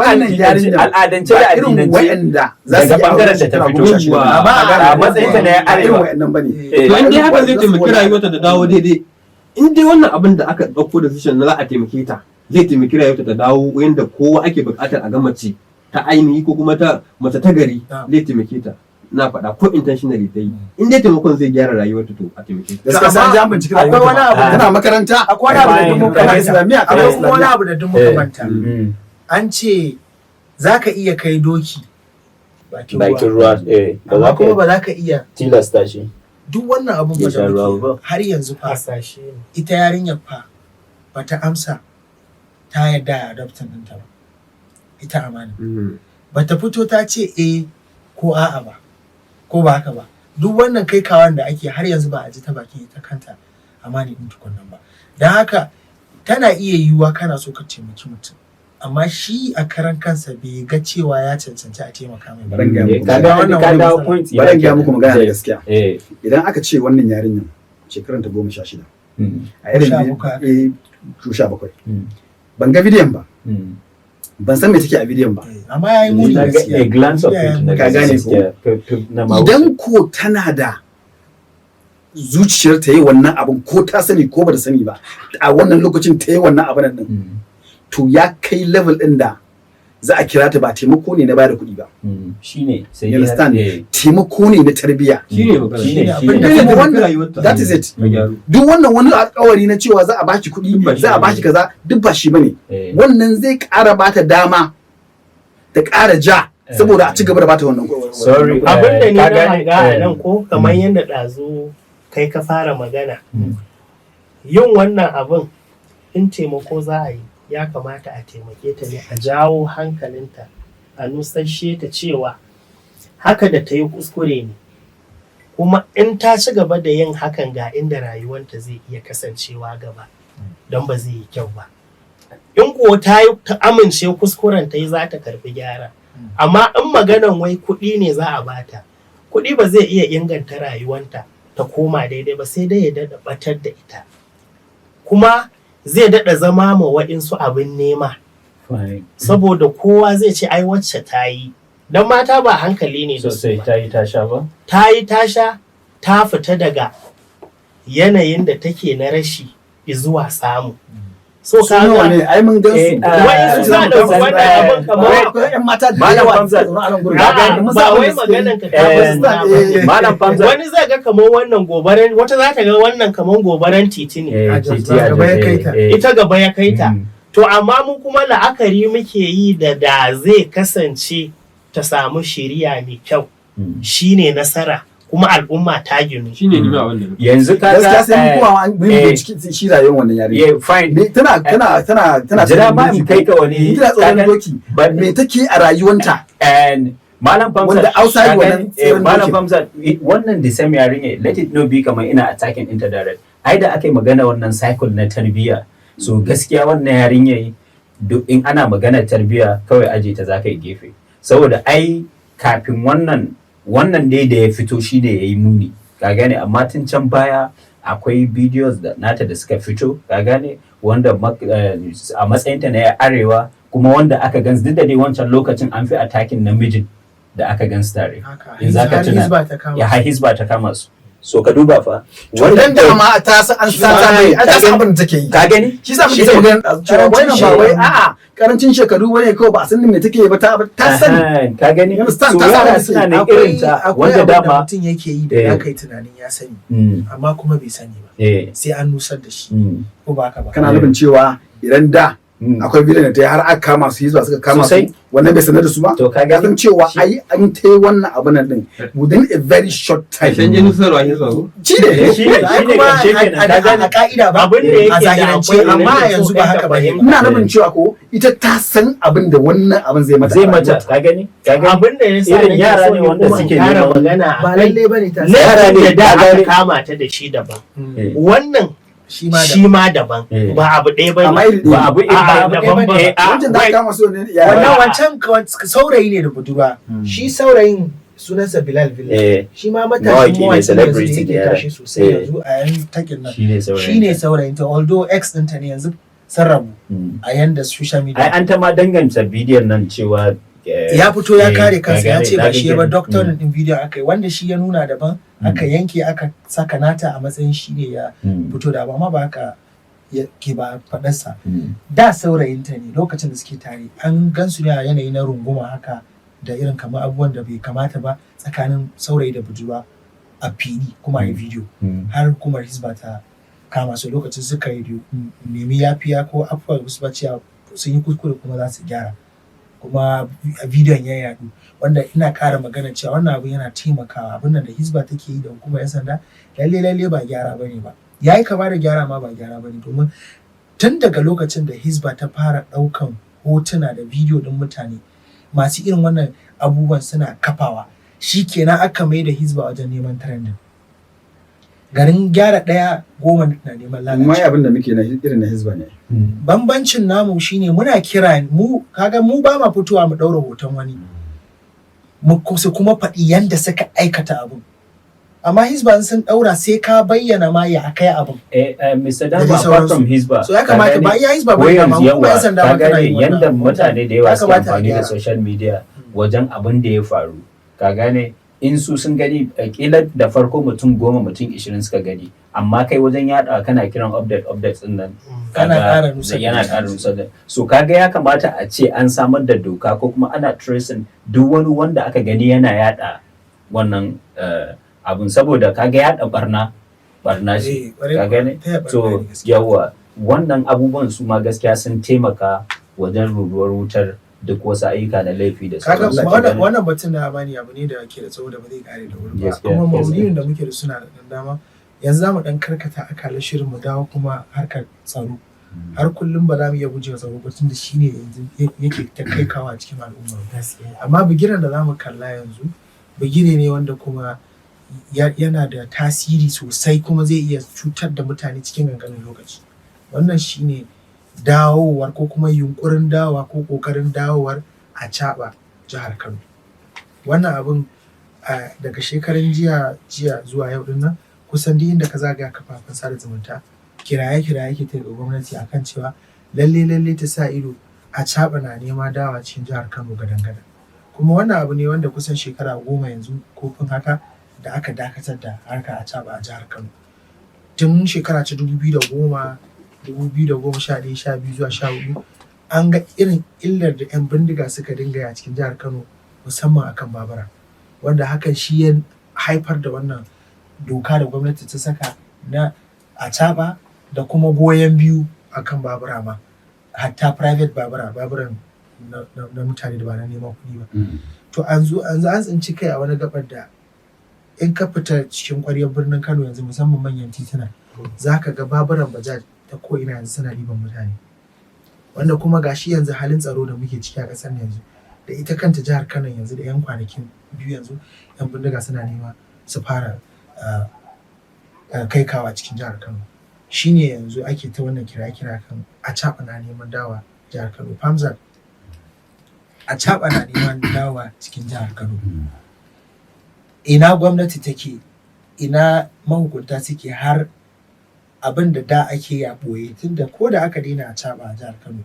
al'adance da addinance daga bangaren da ta fito a matsayin ta na arewa bane. To in dai haka zai taimaki rayuwarta da dawo daidai, in dai wannan abin da aka ɗauko da vision na za a taimake ta zai taimaki rayuwarta ta dawo yadda kowa ake buƙatar a ga mace ta ainihi ko kuma ta mace ta gari, zai taimake ta. Na faɗa ko intentionally ta yi, in dai taimakon zai gyara rayuwarta to a taimake ta. Gaskiya sai an bincike rayuwarta. Akwai wani abu tana makaranta, akwai wani abu da mun kana islamiyya, akwai kuma wani abu da duk muka manta. An ce za ka iya kai doki bakin ruwa, amma kuma ba za ka iya tilasta shi. Duk wannan abun ba da muke har yanzu fa ita yarinyar fa ba ta amsa ta yarda a adoptin ɗinta ba, ita amana ba ta fito ta ce ko a'a ba, ko ba haka ba. Duk wannan kai kawan da ake har yanzu ba a ji ta baki ita kanta amani ɗin tukunnan ba. Don haka tana iya yiwuwa kana so ka taimaki mutum, amma shi a karan kansa bai ga cewa ya cancanci a taimaka mai ba. Bari gaya muku magana da gaskiya. Idan aka ce wannan yarinyar shekaranta 16 a irin 17 ban ga bidiyon ba, ban san me take a bidiyon ba, amma yayi muni gaskiya. Glance of it ka gane ko idan ko tana da zuciyar ta yi wannan abin, ko ta sani ko ba ta sani ba, a wannan lokacin ta yi wannan abin nan to ya kai level din da za a kira ta ba taimako ne na bada kuɗi ba. Shine sai you understand, taimako ne na tarbiyya. That is it. Duk wannan wani alƙawari na cewa za a baki kuɗi, za a baki kaza, duk ba shi bane. Wannan zai ƙara bata dama da ƙara ja saboda a ci gaba da bata wannan kuɗi. Sorry, abin da ni na hanga a nan ko kamar yadda ɗazu kai ka fara magana, yin wannan abin in taimako za a yi, ya kamata a taimake ta ne, a jawo hankalinta, a nusashe ta cewa haka da ta yi kuskure ne, kuma in ta ci gaba da yin hakan ga inda rayuwanta zai iya kasancewa gaba, don ba zai yi kyau ba. In ko ta amince kuskuren ta yi, za ta karbi gyara. Amma in maganan wai kuɗi ne za a bata, kuɗi ba zai iya inganta rayuwanta ta koma daidai ba, sai dai ya daɗa ɓatar da ita, kuma zai daɗa zama ma waɗansu abin nema. Saboda kowa zai ce ai wacce ta yi, don mata ba hankali ne da su ba. ta yi tasha ba? Ta yi tasha, ta fita daga yanayin da take na rashi zuwa samu. So ka ga ne ai mun gan su wai su sa da wannan abin kamar ƴan mata da yawa ba wai maganan ka Malam Famza wani zai ga kamar wannan gobaran, wata za ta ga wannan kamar gobaran titi ne, ita gaba ya kai ta. To amma mu kuma la'akari muke yi da zai kasance ta samu shiriya mai kyau, shine nasara, kuma al'umma ta ginu. Shine ni ma wannan. Yanzu ka gaskiya sai mu kuma mun bincike shi rayuwar wannan yare. Fine. Tana jira ma in kai ka wani tsaron doki. Me take a rayuwanta? And Malam Famza wanda outside wannan Malam Famza wannan the same yarinya, let it no be kamar ina attacking indirect. Ai da aka yi magana wannan cycle na tarbiyya. So gaskiya wannan yarinya duk in ana magana tarbiyya kawai aje ta zaka yi gefe. Saboda ai kafin wannan dai da ya fito shi da ya yi muni, ka gane, amma tun can baya akwai videos da nata da suka fito, ka gane, wanda a matsayinta na arewa kuma wanda aka gansu duk da dai wancan lokacin an fi attacking namijin da aka gansu tare haka in za ka har tuna hizba ta kama ya hisba ta kama su so ka duba fa wannan dama ta san an san abin da take yi ka gani shi sa muke magana cewa wannan ba wai a'a karancin shekaru bane kawai ba a san me take yi ba ta sani ka gani You so understand? Ta yara sani. suna nan irin ta akwai wanda abin da dama mutum yake yi da ya kai tunanin ya sani amma kuma bai sani ba sai an nusar da shi ko ba haka ba kana nufin cewa idan da akwai bidiyon da ta yi har aka kama su zuwa suka kama su Sosai. wannan bai sanar da su ba to ka ya gani san cewa ai an ta yi wannan abin nan din within a very short time Ƙarshen jini sarwa shi zo. shi ne shi ne ai kuma karshe kenan ka gani a ka'ida ba abin da a yake da zahirance akwai amma ilimin yanzu ba so haka ba ne fahimta. ina nufin cewa ko ita ta san abin da wannan abin zai mata zai mata ka gani abin da ya sa Irin nake yara so ne ne wanda kuma suke in kara neman- magana ba a kai lalle bane ta Yara laifin ne da ka aka gani. kama ta da shi daban Eh. wannan shi ma da shi ma daban Eh. ba abu ɗaya ba amma ne iri ba abu A'a, ba daban ba. wancan da aka kama su ne ya wannan wancan saurayi ne da budurwa shi saurayin sunansa Bilal Bilal eh shi ma Mawaki matashin ne, mawaki yanzu da celebrity yake ne, tashi sosai eh. yanzu a yan takin nan shi ne saurayin shi ne saurayin ta although ex ɗinta ne yanzu sun rabu a yanda social ai media an ta ma danganta bidiyon nan cewa ya fito ya kare kansa ya gane, ce na ba shi ya ba gani. doctorin din bidiyon aka yi wanda shi ya nuna daban aka yanke aka saka nata a matsayin shi ne ya fito da amma ba haka ke ba faɗarsa da saurayinta ne lokacin da suke tare an gansu ne a yanayi na runguma haka da irin kamar abubuwan da bai kamata ba tsakanin saurayi da budurwa a fili kuma a yi bidiyo har hukumar hisba ta kama su lokacin suka yi nemi yafiya ko afuwa wasu ba cewa sun yi kuskure kuma za su gyara kuma bidiyon ya yadu wanda ina ƙara magana cewa wannan abu yana taimakawa abin nan da hisba take yi da hukumar 'yan sanda lalle ba gyara bane ba ya yi kama da gyara ma ba gyara bane domin tun daga lokacin da hisba ta fara ɗaukan hotuna da bidiyo ɗin mutane masu irin wannan abubuwan suna kafawa shi kenan aka mai da hisba wajen neman trending garin gyara ɗaya goma na neman amma lalacewa abin da muke na irin na hizba ne bambancin namu shine muna kira mu kaga mu ba ma fitowa mu ɗaura hoton wani mu su kuma faɗi yanda suka aikata abun amma hisba sun ɗaura sai ka bayyana ma ya akai abun Mr. Da dai Dama apart sauransu. from Hisba so ya kamata ba iya hisba ba yanzu amma kuma yan yawa sanda ka ma kana gane yin yanda wannan. mutane da yawa Ya suke kamata a amfani da gyara. social media wajen abin da ya faru ka gane in su sun gani kila da farko mutum 10 mutum 20 suka gani amma kai wajen yada kana kiran updates din nan Kana ƙara nusar da yana mutane. ƙara nusar da so kaga ya kamata a ce an samar da doka ko kuma ana tracing duk wani wanda aka gani yana yada wannan abun saboda kaga yada barna shi ƙwarai ka kuwa. gane Ta yaba so bayani gaskiya. yawa wannan abubuwan su ma gaskiya sun taimaka wajen ruruwar wutar duk wasu ayyuka na laifi da kaga sauransu. wannan batun na bani abu ne da ke da tsawo da ba zai kare da wuri ba Yes, kuma yes, maudu'in da muke da suna da dan dama yanzu zamu dan karkata akalar shirin mu dawo kuma harkar tsaro har kullum ba za mu iya gujewa tsaro ba tunda shine yanzu yake ta kai kawo a cikin al'umma amma bigiran da zamu kalla yanzu bigire ne wanda kuma yana da tasiri sosai kuma zai iya cutar da mutane cikin ƙanƙanin lokaci wannan shine dawowar ko kuma yunkurin dawowa ko ƙoƙarin dawowar a caɓa jihar Kano wannan abin daga shekaran jiya zuwa yau din nan kusan duk inda ka zagaya kafafen sada zumunta kiraye ke ta ga gwamnati akan cewa lalle ta sa ido a caɓa na nema dawa cikin jihar Kano gadan-gadan kuma wannan abu ne wanda kusan shekara 10 yanzu kofin haka da aka dakatar da harka a caɓa a jihar Kano tun shekara ta 2010 2011 12 zuwa 14 an ga irin illar da 'yan bindiga suka dinga yi a cikin jihar Kano musamman akan babura wanda hakan shi ya haifar da wannan doka da gwamnati ta saka na acaba da kuma goyon biyu akan babura ma hatta private baburan na mutane da ba na neman kuɗi ba to an tsinci kai a wani gabar da in ka fita cikin ƙwaryar birnin Kano yanzu musamman manyan tituna za ka ga baburan bajaj ta ko'ina yanzu suna riban mutane wanda kuma gashi yanzu halin tsaro da muke ciki a ƙasar yanzu da ita kanta jihar Kano yanzu da 'yan kwanakin biyu yanzu 'yan bindiga suna nema su fara kai kawa cikin jihar Kano shine yanzu ake ta wannan kira kan a caɓa na neman dawa jihar Kano Famzat a caɓa na neman dawa cikin jihar Kano ina gwamnati take ina mahukunta suke har abin da ake yi a ɓoye tunda ko da aka daina a caɓa a jihar Kano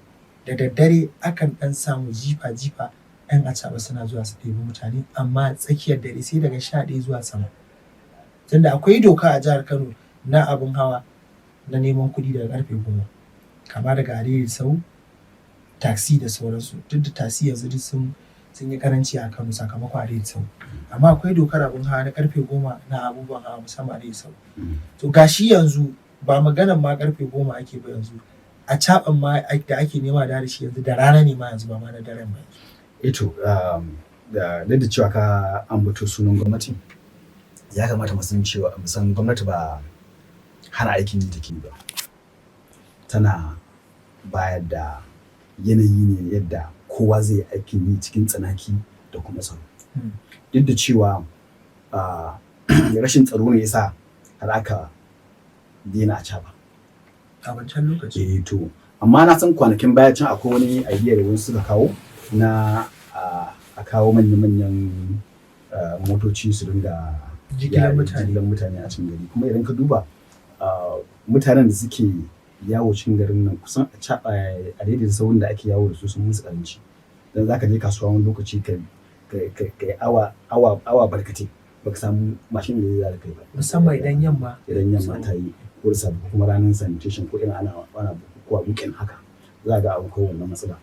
da daddare akan ɗan samu jifa-jifa 'yan acaɓa suna zuwa su ɗebi mutane, amma tsakiyar dare sai daga 11 zuwa sama. Tunda akwai doka a jihar Kano na abin hawa na neman kuɗi daga karfe 10, kama daga adaidaita sau, taxi da sauransu. Duk da taxi yanzu duk sun yi karanci a Kano sakamakon adaidaita sau. Amma akwai dokar abin hawa na karfe 10 na abubuwan hawa musamman adaidaita sau. To gashi yanzu ba maganan ma karfe 10 ake ba yanzu. A caɓan ma da ake nema da shi yanzu da rana ne ma yanzu ba ma na daren ba. Ito da cewa ka ambato sunan gwamnati, ya kamata mu san gwamnati ba hana aikin yi take ba, tana bayar da yanayi ne yadda kowa zai aikin yi cikin tsanaki da kuma tsaro. Duk da cewa rashin tsaro ne yasa har aka daina acaɓa a wancan lokaci. To amma na san kwanakin baya can akwai wani idea da wani suka kawo na a kawo manyan motoci su dinga jigilar mutane a cikin gari. Kuma idan ka duba mutanen da suke yawo cikin garin nan kusan a daidaita sauran da ake yawo da su sun musu karanci. Dan zaka je kasuwa wani lokaci ka awa barkate baka samu mashin da zai kai ba, musamman idan yamma ta yi ko da kuma ranar sanitation ko irin ana bukukuwa weekend haka, za ga abu kawai wannan matsala.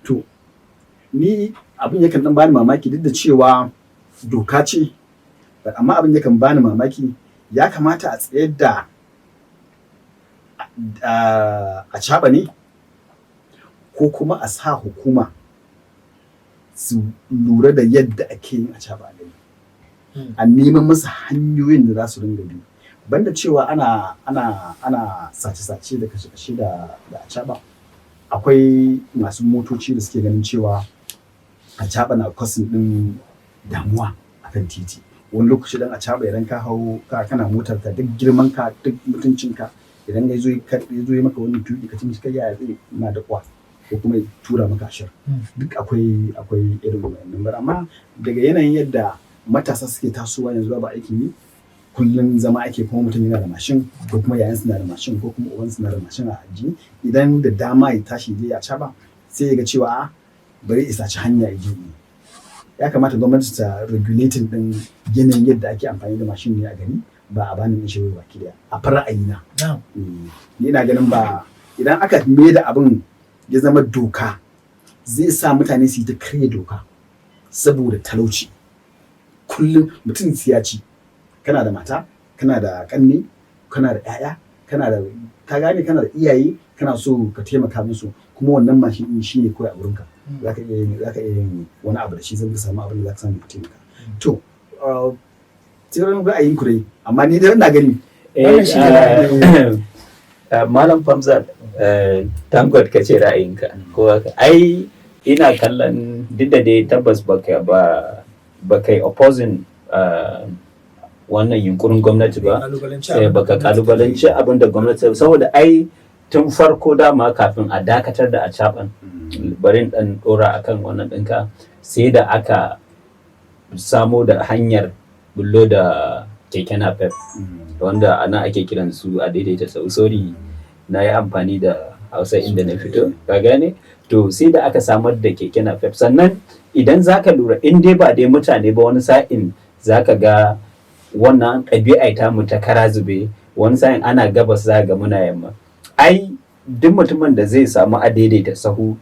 To ni abin yakan dan bani mamaki duk da cewa doka ce, amma abin yakan bani mamaki, ya kamata a tsayar da acaɓa ne ko kuma a sa hukuma su lura da yadda ake yin acaɓa a gari, a neman masa hanyoyin da za su ringa bi, banda cewa ana sace-sace da kashe-kashe da acaɓa. Akwai masu motoci da suke ganin cewa acaɓa na causing din damuwa akan titi. Wani lokaci dan acaɓa idan ka hau kana motar ka, duk girman ka duk mutuncin ka, idan ya zo ya maka wani tuki ka cin shi kai ya zai na da kwa ko kuma ya tura maka ashir. Duk akwai irin wannan bar, amma daga yanayin yadda matasa suke tasowa yanzu ba aikin yi, kullum zama ake, kuma mutum yana da mashin ko kuma yayansu na da mashin ko kuma uwansu na da mashin a ajiye, idan da dama ya tashi zai acaɓa sai ya ga cewa bari isa ci hanya ya je. Ya kamata gwamnati ta regulating din yanayin yadda ake amfani da mashin ne a gari, ba a bani shi ba baki daya a fara ayina. Ni ina ganin ba, idan aka mai da abin ya zama doka zai sa mutane su yi ta karya doka saboda talauci. Kullum mutum ya ci, kana da mata, kana da kanne, kana da 'ya'ya, kana da iyaye, kana so ka taimaka musu, kuma wannan mashin din shine kawai a wurinka. Zaka iya yin wani abu da shi zai samu abin da zaka samu ka taimaka. To tsirin ra'ayin ku dai, amma ni dai ina gani Malam Famza, thank God kace ra'ayinka. Ko ai ina kallon duk da dai tabbas baka opposing wannan yunkurin gwamnati ba, baka kalubalanci abin da gwamnati, saboda ai tun farko dama kafin a dakatar da acaɓan, barin dan dora akan wannan ɗinka, sai da aka samo da hanyar bullo da keke napep, wanda ana ake kiran su a daidaita sau. Sorry na yi amfani da Hausa inda na fito, ka gane? To sai da aka samar da keke napep. Sannan idan zaka lura, in dai ba dai mutane ba, wani sa'in zaka ga wannan ɗabi'a ta mu ta kara zube, wani sa'in ana gabas za ga muna yamma. Ai duk mutumin da zai samu a daidaita sahu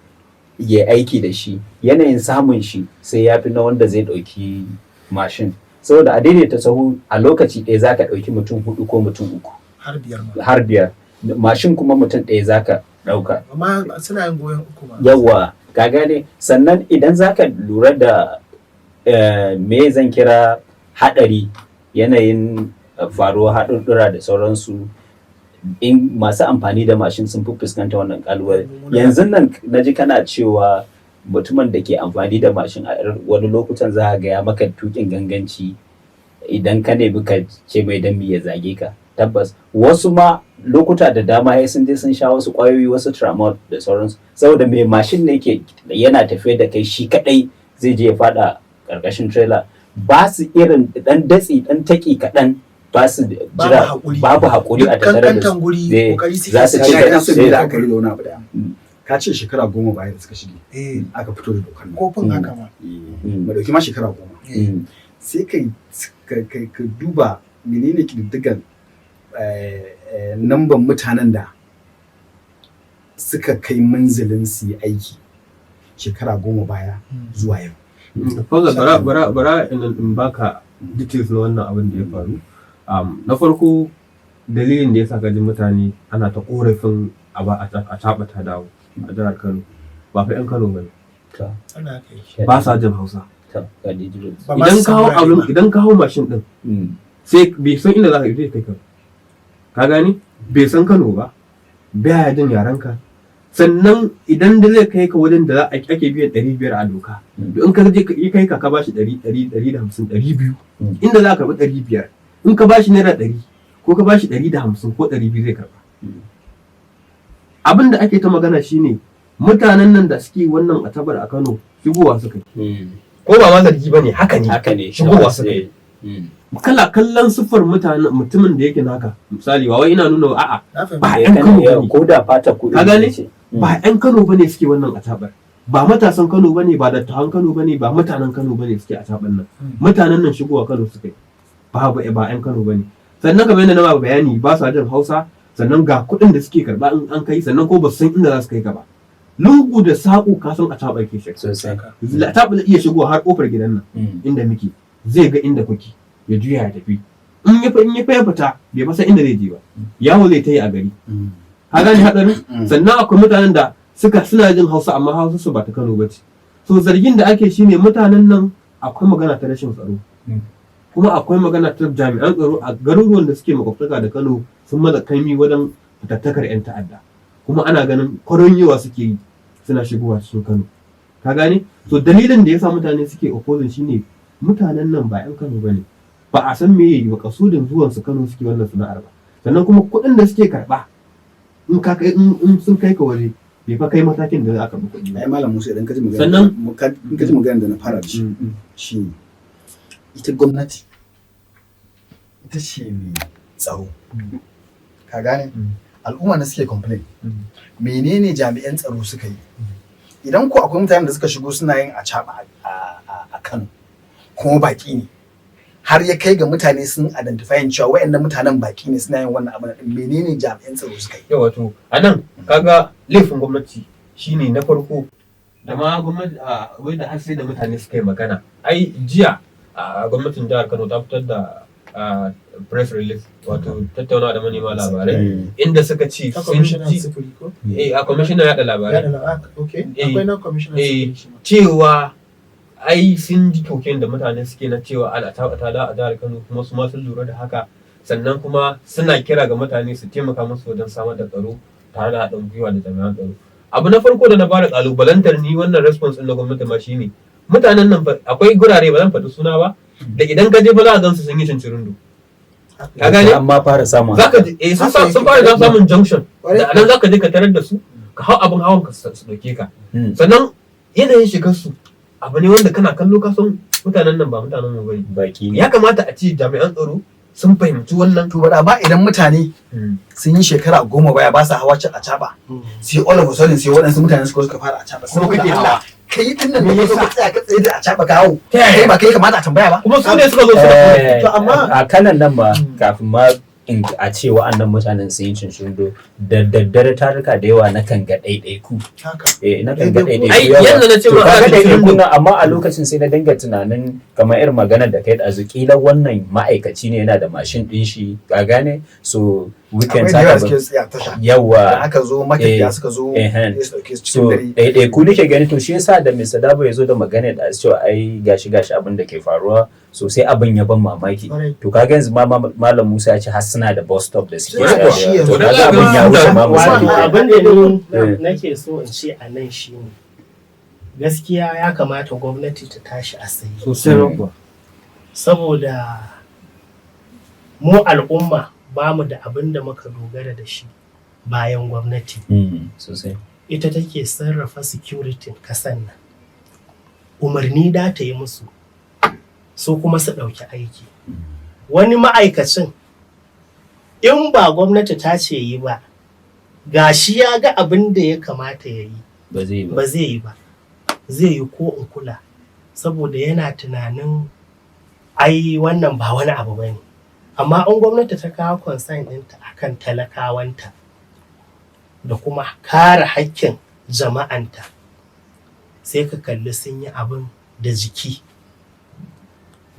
ya aiki da shi, yanayin samun shi sai ya fi na wanda zai ɗauki mashin, saboda a daidaita sahu a lokaci ɗaya zaka ɗauki mutum 4 ko mutum 3 har biyar, mashin kuma mutum ɗaya zaka ɗauka, amma suna yin goyon 3 ma. Yawwa, ka gane? Sannan idan zaka lura da me zan kira haɗari, yanayin faruwar haɗurɗura da sauransu, in masu amfani da mashin sun fi fuskanta wannan kalubale. Yanzu nan naji kana cewa mutumin da ke amfani da mashin a wani lokutan za a ga ya maka tukin ganganci, idan ka nemi ka ce mai dan ya zage ka. Tabbas wasu ma lokuta da dama ya sun je sun sha wasu kwayoyi, wasu tramadol da sauransu, saboda mai mashin ne ke yana tafiye da kai shi kadai zai je ya fada karkashin trailer, ba su irin dan datsi dan taki kadan, ba su jira, babu hakuri a tattare da su, za su ce da hakuri da wani abu da ka ce shekara 10 baya da suka shige aka fito da dokar nan kofin haka ma ba dauki ma shekara 10 sai ka duba menene kididdigan namban mutanen da suka kai manzilin su yi aiki shekara 10 baya zuwa yau. Fauza bara in baka details na wannan abin da ya faru. Na farko dalilin da ya sa gajin mutane ana ta korafin a taɓa ta dawo a jihar Kano ba fa 'yan Kano ba ne. Ba sa jin Hausa. Idan ka hau mashin din sai bai san inda za ka yi kai ka gani bai san Kano ba baya jin yarenka sannan idan da zai kai ka wajen da ake biyan 500 a doka in ka je kai ka bashi 100 150 200 inda za ka bi 500 in ka bashi naira 100 ko ka bashi 150 ko 200 zai karba. Abin da ake ta magana shine mutanen nan da suke wannan atabar a Kano shigowa suka yi ko ba ma zargi bane haka ne shigowa suka yi kala kallon siffar mutumin da yake naka misali ba wai ina nuna a'a ba ƴan Kano bane ko da fata kuɗi ka gane ba ƴan Kano bane suke wannan atabar ba matasan Kano bane ba dattawan Kano bane ba mutanen Kano bane suke ataban nan mutanen nan shigowa Kano suka yi ba ƴan Kano bane sannan kamar yadda na ba bayani ba sa jin Hausa sannan ga kuɗin da suke karba in an kai sannan ko ba su san inda za su kai ka ba lungu da saƙo ka san atabar ke shi sosai atabar iya shigowa har kofar gidan nan inda muke zai ga inda kuke ya juya ya tafi in ya fita bai masa inda zai je ba yawo zai ta yi a gari ka gani hadarin sannan akwai mutanen da suna jin Hausa amma Hausa su ba ta Kano ba ce so zargin da ake shine mutanen nan akwai magana ta rashin tsaro kuma akwai magana ta jami'an tsaro a garuruwan da suke makwabtaka da Kano sun maza kaimi wajen fitattakar 'yan ta'adda kuma ana ganin kwaronyewa suke yi suna shigowa cikin Kano ka gane so dalilin da yasa mutane suke opposing shine mutanen nan ba 'yan Kano bane ba a san me yayi makasudin zuwan su Kano suke wannan sana'ar ba sannan kuma kuɗin da suke karba in sun kai ka waje bai fa kai matakin da za ka bi kuɗi ai malam Musa idan ka ji magana da na fara da shi ita gwamnati ita ce mai tsaro ka gane al'umma da suke complain menene jami'an tsaro suka yi idan ko akwai mutanen da suka shigo suna yin a Kano kuma baki ne har ya kai ga mutane sun identify cewa wayannan mutanen baki ne suna yin wannan abin menene jami'an tsaro suka yi yawa to anan kaga laifin gwamnati shine na farko da ma gwamnati wai da har sai da mutane suka yi magana ai jiya gwamnatin jihar Kano ta fitar da press release wato tattauna da manema labarai inda suka ce sun ji a commissioner yaɗa labarai cewa ai sun ji token da mutane suke na cewa ta da a jihar Kano kuma su ma sun lura da haka sannan kuma suna kira ga mutane su taimaka musu wajen samar da tsaro tare da haɗin gwiwa da jami'an tsaro. Abu na farko da na fara kalubalantar ni wannan response ɗin na gwamnati ma shine mutanen nan akwai gurare ba zan faɗi suna ba da idan ka je ba za a gansu sun yi cincirindo. Ka gane? Amma fara samun zaka je sun fara samun junction da anan zaka je ka tarar da su ka hau abin hawan ka su dauke ka. Sannan yanayin shigar su abu ne wanda kana kallo ka san mutanen nan ba mutanen mu bane baki ne ya kamata a ce jami'an tsaro sun fahimci wannan to ba idan mutane sun yi shekara 10 baya ba su hawa a caba sai all of a sudden sai waɗansu mutane suka fara a caba kuma kake hawa kai din nan ne ka tsaya ka tsaye da a caba ka hawo kai ba kai kamata a tambaya ba kuma su ne suka zo suka to amma a kanan nan ma kafin ma a ce wa'annan mutanen sun yi cincindo da daddare taruka da yawa na kan ga ɗaiɗaiku na kan ga ɗaiɗaiku yawa yanda na ce ma ga ɗaiɗaiku nan amma a lokacin sai na dinga tunanin kamar irin maganar da kai da kila wannan ma'aikaci ne yana da mashin ɗin shi ka gane so weekend yawa aka zo matafiya suka zo so ɗaiɗaiku nake gani to shi yasa da Mr. Dabo ya zo da magana da cewa ai gashi abin da ke faruwa so sai abin ya ban mamaki to kaga yanzu malam Musa ya ce har suna da bus stop da suke to da abin ya wuce ma misali abin da ni nake so in ce a nan shine gaskiya ya kamata gwamnati ta tashi a tsaye sosai saboda mu al'umma ba mu da abin da muka dogara da shi bayan gwamnati sosai ita take sarrafa security kasan nan umarni da ta yi musu so kuma su ɗauki aiki wani ma'aikacin in ba gwamnati ta ce yi ba gashi ya ga abin da ya kamata ya yi ba zai ba zai yi ba, zai yi ko in kula saboda yana tunanin ai wannan ba wani abu ba ne. Amma in gwamnati ta kawo concern ɗinta akan talakawanta da kuma kare haƙƙin jama'anta, sai ka kalli sun yi abin da jiki.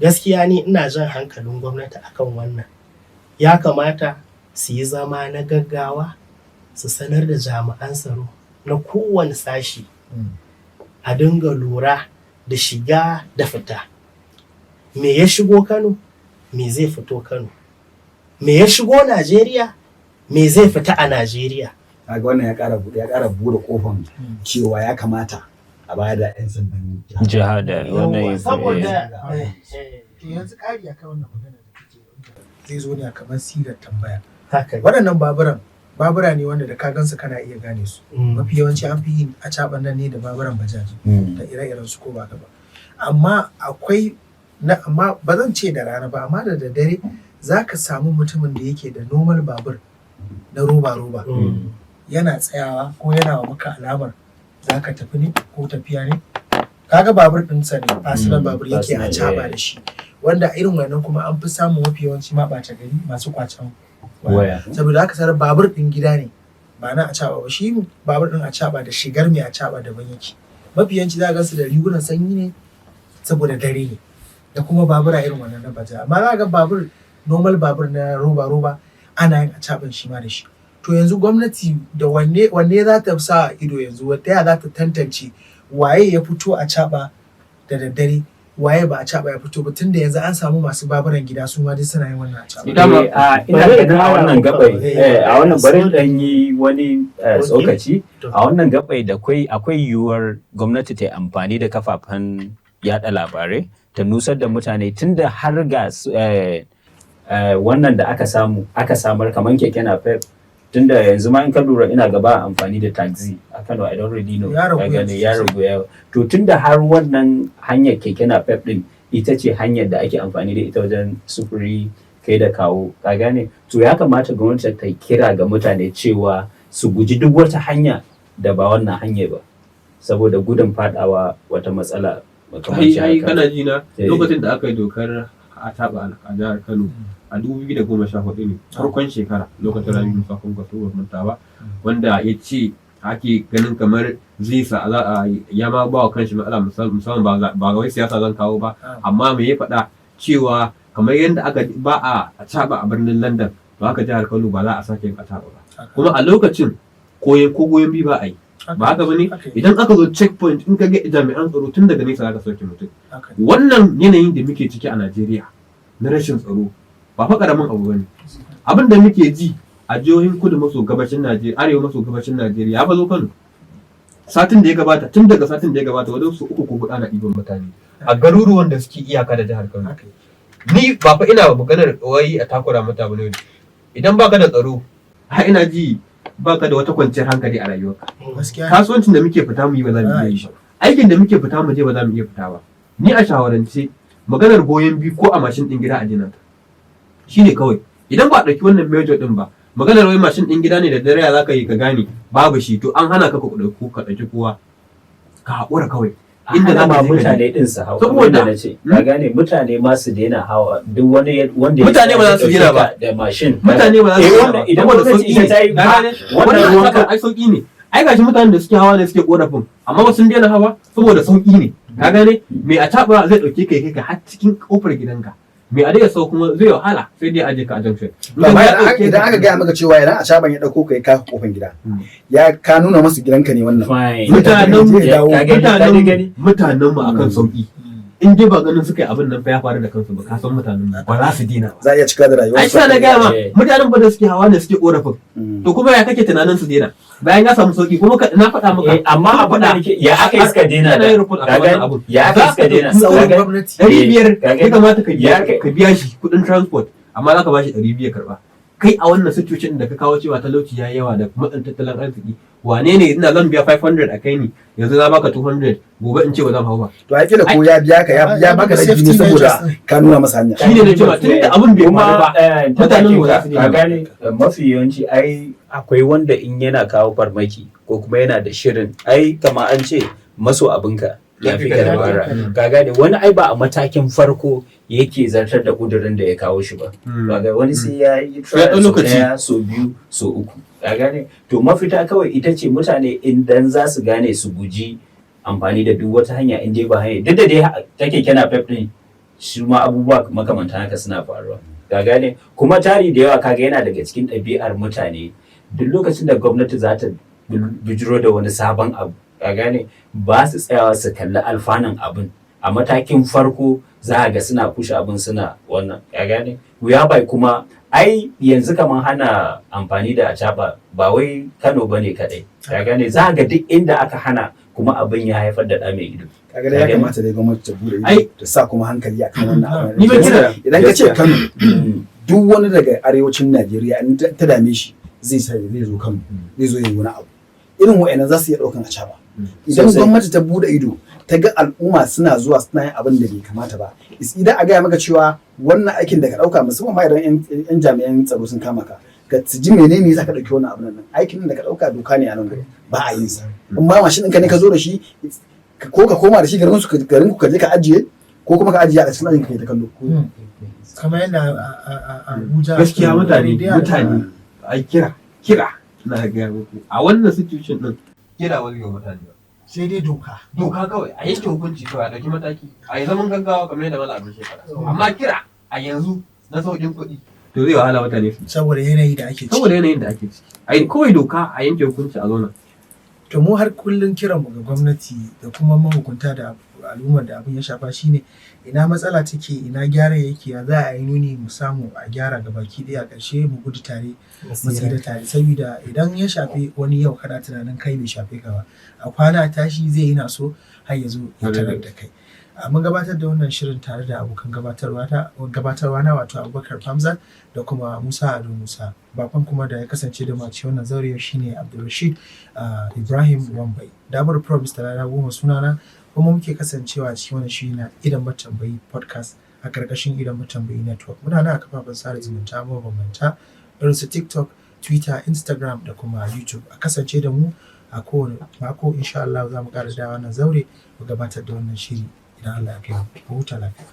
Gaskiya ni ina jan hankalin gwamnati akan wannan. Ya kamata su yi zama na gaggawa su sanar da jami'an tsaro na kowane sashi a dinga lura da shiga da fita. Me ya shigo Kano? Me zai fito Kano? Me ya shigo Najeriya? Me zai fita a Najeriya? Kaga wannan ya ƙara bude kofan cewa ya kamata a baya da 'yan sandan jiha da wannan Saboda yanzu ƙari akan wannan magana da kake zai zo ne a kamar sigar tambaya. haka Waɗannan babura ne wanda da ka gansu kana iya gane su. Mafi yawanci an fi yin acaɓan nan ne da baburan bajaji da ire-iren su ko ba ka ba. Amma amma ba zan ce da rana ba, amma da daddare za ka samu mutumin da yake da normal babur na roba-roba yana tsayawa ko yana wa maka alamar za ka tafi ne ko tafiya ne. Kaga babur ɗinsa ne fasilan babur yake acaɓa da shi, wanda irin wannan kuma an fi samun mafi yawanci ma ɓata gari masu kwacen waya. Saboda haka sarar babur ɗin gida ne ba na acaɓa ba, shi babur ɗin acaɓa da shigar mai acaɓa daban yake. Mafi yawanci za ga su da rigunan sanyi ne saboda dare ne, da kuma babura irin wannan na baja. Amma za ga babur normal babur na roba ana yin acaɓan shi ma da shi. To yanzu gwamnati da wanne za ta sa ido yanzu, wata ya za ta tantance waye ya fito acaɓa da daddare, waye ba acaɓa ya fito ba, tunda yanzu an samu masu baburan gida su ma dai suna yin wannan acaɓa. Ina ganin a wannan gabai a wannan barin dan yi wani tsokaci a wannan gabai da akwai yiwuwar gwamnati ta yi amfani da kafafen yada labarai ta nusar da mutane, tunda har ga wannan da aka samar kamar keke napep, tunda yanzu ma in ka lura ina gaba amfani da taxi a Kano, I don't really know, ya ragu yawa. To tunda har wannan hanyar keke napep din ita ce hanyar da ake amfani da ita wajen sufuri kai da kawo, ka gane, to ya kamata gwamnati ta kira ga mutane cewa su guji duk wata hanya da ba wannan hanyar ba, saboda gudun fadawa wata matsala. Ai kana ji na lokacin da aka yi dokar a taɓa a jihar Kano a 2014 ne farkon shekara, lokacin Rabi Musa Kwankwaso mantawa, wanda ya ce ake ganin kamar zai sa ya ma ba wa kanshi matsala, musamman ba ga wai siyasa zan kawo ba, amma me ya faɗa cewa kamar yadda aka ba a taɓa a birnin London, ba haka jihar Kano ba za a sake yin a taɓa ba. Kuma a lokacin ko goyon bi ba a yi. Ba haka bane, idan aka zo checkpoint in ka ga jami'an tsaro tun daga nesa zaka sauke mutum. Wannan yanayin da muke ciki a Najeriya na rashin tsaro ba fa karamin abu bane. Abin da muke ji a jihohin kudu maso gabashin Najeriya, arewa maso gabashin Najeriya ya bazo Kano. Tun daga satin da ya gabata wajen su 3 ko 4 ana ɗiban mutane a garuruwan da suke iyaka da jihar Kano. Ni ba fa ina maganar wai a takura mata bane. Idan baka da tsaro, har ina ji baka da wata kwanciyar hankali a rayuwarka. Kasuwancin da muke fita mu yi ba za mu iya yi ba, aikin da muke fita mu je ba za mu iya fita ba. Ni a shawarance maganar goyon bi ko a mashin din gida a jina shine kawai. Idan ba a ɗauki wannan major din ba, maganar wai mashin din gida ne da dare za ka yi ka gane babu shi, to an hana ka ɗauki kowa, ka haƙura kawai. Inda za ma mutane din su hau, saboda na ce ka gane mutane ma su daina hawa, duk wani wanda mutane ba za su daina ba da mashin, mutane ba za su daina ba, idan gwamnati ita ta yi wannan ruwan kan ai sauki ne. Ai gashi mutanen da suke hawa ne suke korafin, amma ba sun daina hawa saboda sauki ne, ka gane. Me a taɓa zai ɗauke kai ka har cikin kofar gidanka, me a daga sau kuma zai wahala sai dai aje ka a junction. Idan aka gaya maka cewa idan a caban ya ɗauko kai ka kofar gida, ya ka nuna masu gidanka ne wannan. Mutanen mu akan sauki, in dai ba ganin suka yi abin nan fa ya faru da kansu ba, ka san mutanen ba za su dina ba. Za a iya cika da rayuwa. Ai sai na gaya ma mutanen ba da suke hawa ne suke korafin, to kuma ya kake tunanin su dina bayan ya samu sauki kuma na faɗa maka. Amma abin da nake ya aka iska dina da ya aka iska dina tsawon gwamnati 500 ya kamata ka biya shi kuɗin transport, amma za ka bashi 200 karɓa. kai a wannan situation da ka kawo cewa talauci ya yawa da matsin tattalin arziki wane ne ina zan biya 500 a kai ni yanzu na baka 200 gobe in ce ba zan hau ba. To ai kila ko ya biya ka ya baka rabi ne saboda ka nuna masa hanya. Shi ne na cewa tun da abin bai faru ba mutanen mu za su ka gane mafi yawanci ai akwai wanda in yana kawo farmaki ko kuma yana da shirin ai kama an ce maso abinka ya fi ka dabara ka gane wani ai ba a matakin farko yake zartar da kudurin da ya kawo shi ba kaga wani sai ya yi ɗaya so biyu so uku ka gane to mafita kawai ita ce mutane idan za su gane su guji amfani da duk wata hanya in dai ba hanya duk da dai take kena pep din shi ma abubuwa makamanta haka suna faruwa ka gane kuma tari da yawa kaga yana daga cikin ɗabi'ar mutane duk lokacin da gwamnati za ta bijiro da wani sabon abu ka gane ba su tsayawa su kalli alfanun abin a matakin farko za a ga suna kushe abin suna wannan ka gane wuya bai kuma ai yanzu kamar hana amfani da acaba ba wai Kano bane kadai ka gane za a ga duk inda aka hana kuma abin ya haifar da ɗa mai ido kaga ya kamata dai gwamnati ta bude ta sa kuma hankali akan wannan abin ni ba kira idan ka ce Kano duk wani daga arewacin Najeriya in ta dame shi zai zo Kano zai zo yi wani abu irin wa'annan za su iya ɗaukan acaba idan gwamnati ta bude ido ta ga al'umma suna zuwa suna yin abin da bai kamata ba idan a gaya maka cewa wannan aikin da ka ɗauka musamman ma idan yan jami'an tsaro sun kama ka su ji menene za ka ɗauki wannan abin nan aikin da ka ɗauka doka ne a nan gurin ba a yin sa in ba mashin ɗinka ne ka zo da shi ko ka koma da shi garin ku ka je ka ajiye ko kuma ka ajiye a cikin ajin ka ta kallo kamar yadda a Abuja gaskiya mutane ai kira na ga muku a wannan situation din kira wani ga mutane sai dai doka kawai a yanke hukunci kawai a ɗauki mataki a yi zaman gaggawa kamar yadda mala abin shekara amma kira a yanzu na sauƙin kuɗi to zai wahala mutane saboda yanayi da ake ciki a yi kawai doka a yanke hukunci a zauna. To mu har kullum kiranmu ga gwamnati da kuma mahukunta da al'ummar da abin ya shafa shine ina matsala take ina gyara yake ya za a yi nuni mu samu a gyara ga baki ɗaya a ƙarshe mu gudu tare mu tsira tare saboda idan ya shafe wani yau kana tunanin kai bai shafe ka ba a kwana tashi zai yi na so har ya zo ya tarar da kai. Mun gabatar da wannan shirin tare da abokan gabatarwa na wato Abubakar Famzat da kuma Musa Ado Musa. Bakon kuma da ya kasance da mace wannan zauriyar shine Abdulrashid Ibrahim Wambai. Damar Promise ta rana goma sunana kuma muke kasancewa cikin wannan shiri na Idon Matambayi podcast a karkashin Idon Matambayi network. Muna nan a kafafen sada zumunta mabambanta irin su TikTok, Twitter, Instagram da kuma YouTube. A kasance da mu a kowane mako insha Allah za mu ƙara da wannan zaure mu gabatar da wannan shiri. Idan Allah ya kai mu huta lafiya.